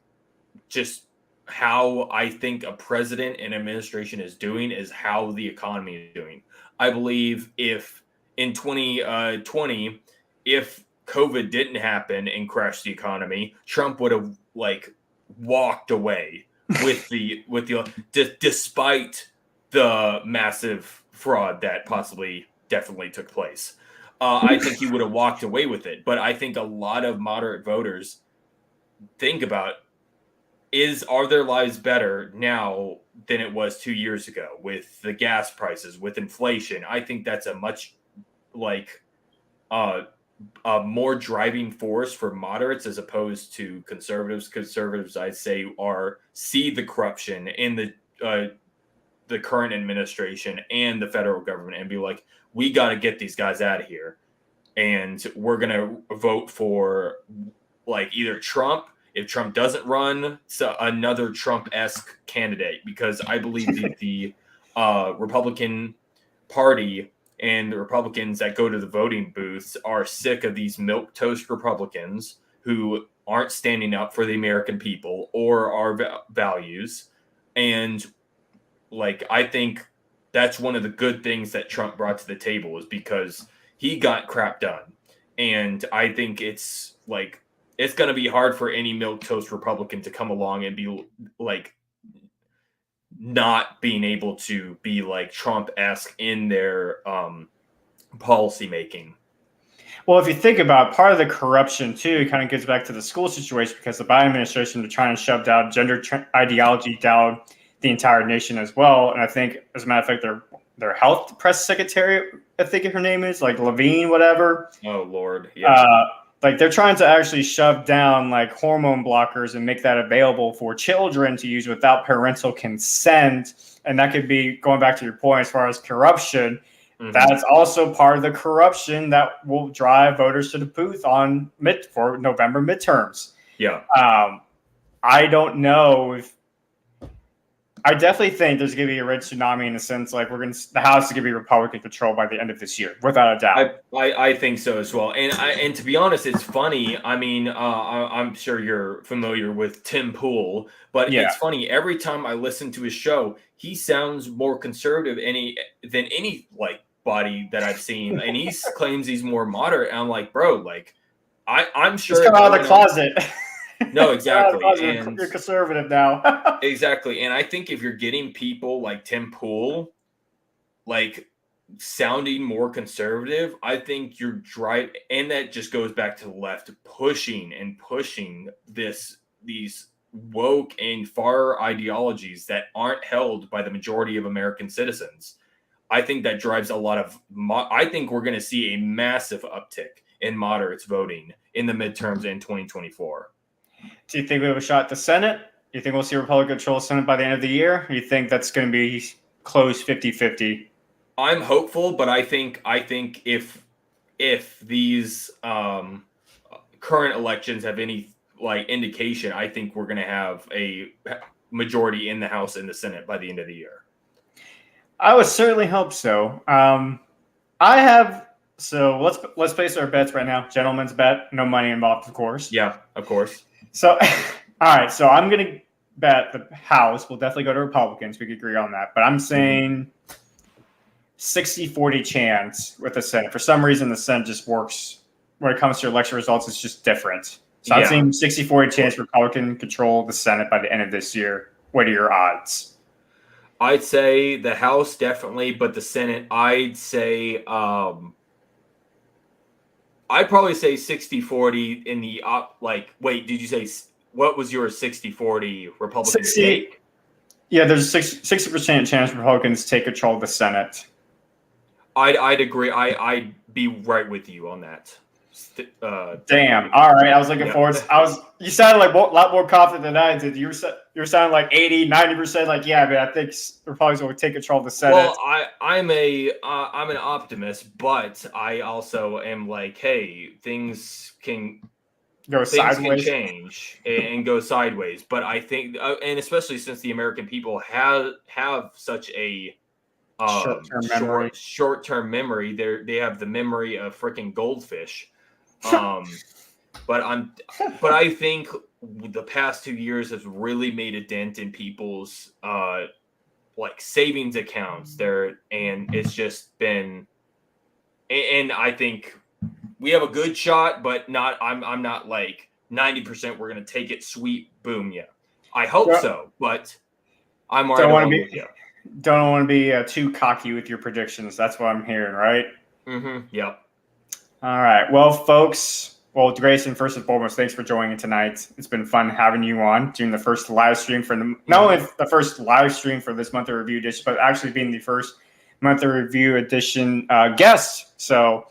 S2: just how I think a president and administration is doing is how the economy is doing. I believe if in 2020, if COVID didn't happen and crash the economy, Trump would have like walked away with the despite the massive fraud that definitely took place. I think he would have walked away with it. But I think a lot of moderate voters think about, are their lives better now than it was 2 years ago with the gas prices, with inflation? I think that's a much a more driving force for moderates as opposed to conservatives. Conservatives, I'd say, see the corruption in the current administration and the federal government and be like, we got to get these guys out of here. And we're going to vote for like either Trump, if Trump doesn't run, so another Trump-esque candidate, because I believe the Republican Party and the Republicans that go to the voting booths are sick of these milquetoast Republicans who aren't standing up for the American people or our values. And like, I think that's one of the good things that Trump brought to the table, is because he got crap done. And I think it's like, it's going to be hard for any milquetoast Republican to come along and be like, not being able to be like Trump-esque in their policy making.
S1: Well, if you think about part of the corruption too, it kind of gets back to the school situation, because the Biden administration is trying to shove down gender ideology down the entire nation as well. And I think, as a matter of fact, their health press secretary, I think her name is like Levine, whatever.
S2: Oh Lord, yeah.
S1: Like, they're trying to actually shove down like hormone blockers and make that available for children to use without parental consent. And that could be, going back to your point as far as corruption, that's also part of the corruption that will drive voters to the booth for November midterms.
S2: Yeah.
S1: I don't know if, I definitely think there's going to be a red tsunami, in a sense, like the House is going to be Republican controlled by the end of this year, without a doubt.
S2: I think so as well. And to be honest, it's funny. I mean, I'm sure you're familiar with Tim Pool, but it's funny. Every time I listen to his show, he sounds more conservative than any like anybody that I've seen, and he claims he's more moderate. And I'm like, bro, like I'm sure.
S1: Just come out of the closet.
S2: No, exactly.
S1: And you're conservative now.
S2: Exactly. And I think if you're getting people like Tim Pool, like sounding more conservative, I think you're driving, and that just goes back to the left pushing these woke and far ideologies that aren't held by the majority of American citizens. I think that drives a lot of I think we're going to see a massive uptick in moderates voting in the midterms in 2024.
S1: Do you think we have a shot at the Senate? Do you think we'll see Republican control the Senate by the end of the year? Or do you think that's going to be close 50-50?
S2: I'm hopeful, but I think if these current elections have any like indication, I think we're going to have a majority in the House and the Senate by the end of the year.
S1: I would certainly hope so. So let's place our bets right now. Gentleman's bet, no money involved, of course.
S2: Yeah, of course.
S1: So, all right. So I'm going to bet the House will definitely go to Republicans. We could agree on that. But I'm saying 60-40 chance with the Senate. For some reason, the Senate just works when it comes to election results. It's just different. So I'm saying 60-40 chance Republican control the Senate by the end of this year. What are your odds?
S2: I'd say the House definitely, but the Senate, I'd say I'd probably say 60-40 in the wait, did you say what was your 60-40 Republican take?
S1: Yeah, there's a 60% chance Republicans take control of the Senate.
S2: I'd agree. I'd be right with you on that.
S1: Damn. All right. I was looking forward. You sounded like a lot more confident than I did. You're sounding like 80-90%. Like, yeah, but I think Republicans will take control of the Senate.
S2: Well, I'm an optimist, but I also am like, hey, things can change and go sideways. But I think, and especially since the American people have such a short-term memory, they have the memory of freaking goldfish. But I think the past 2 years has really made a dent in people's like savings accounts there, and it's just been, and I think we have a good shot, but not. I'm not like 90%. We're gonna take it, sweet, boom, yeah. I hope so, but I'm already along with you.
S1: Don't want to be too cocky with your predictions. That's what I'm hearing, right?
S2: Mm-hmm. Yep.
S1: All right. Well, folks. Well, Grayson, first and foremost, thanks for joining tonight. It's been fun having you on during the first live stream not only the first live stream for this monthly review edition, but actually being the first monthly review edition guest. So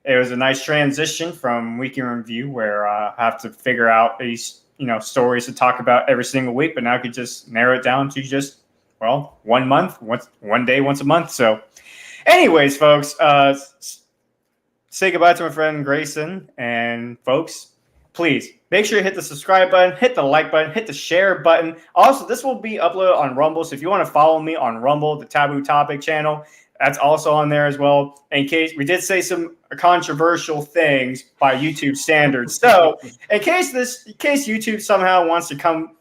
S1: it was a nice transition from weekend review where I have to figure out these stories to talk about every single week, but now I could just narrow it down to just 1 month, one day, once a month. So, anyways, folks. Say goodbye to my friend Grayson. And folks, please make sure you hit the subscribe button, hit the like button, hit the share button. Also, this will be uploaded on Rumble. So if you want to follow me on Rumble, the Taboo Topic channel, that's also on there as well. In case we did say some controversial things by YouTube standards. So in case YouTube somehow wants to come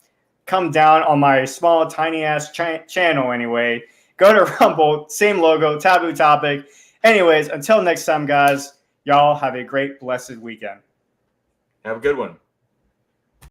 S1: down on my small, tiny ass channel anyway, go to Rumble, same logo, Taboo Topic. Anyways, until next time, guys. Y'all have a great, blessed weekend.
S2: Have a good one.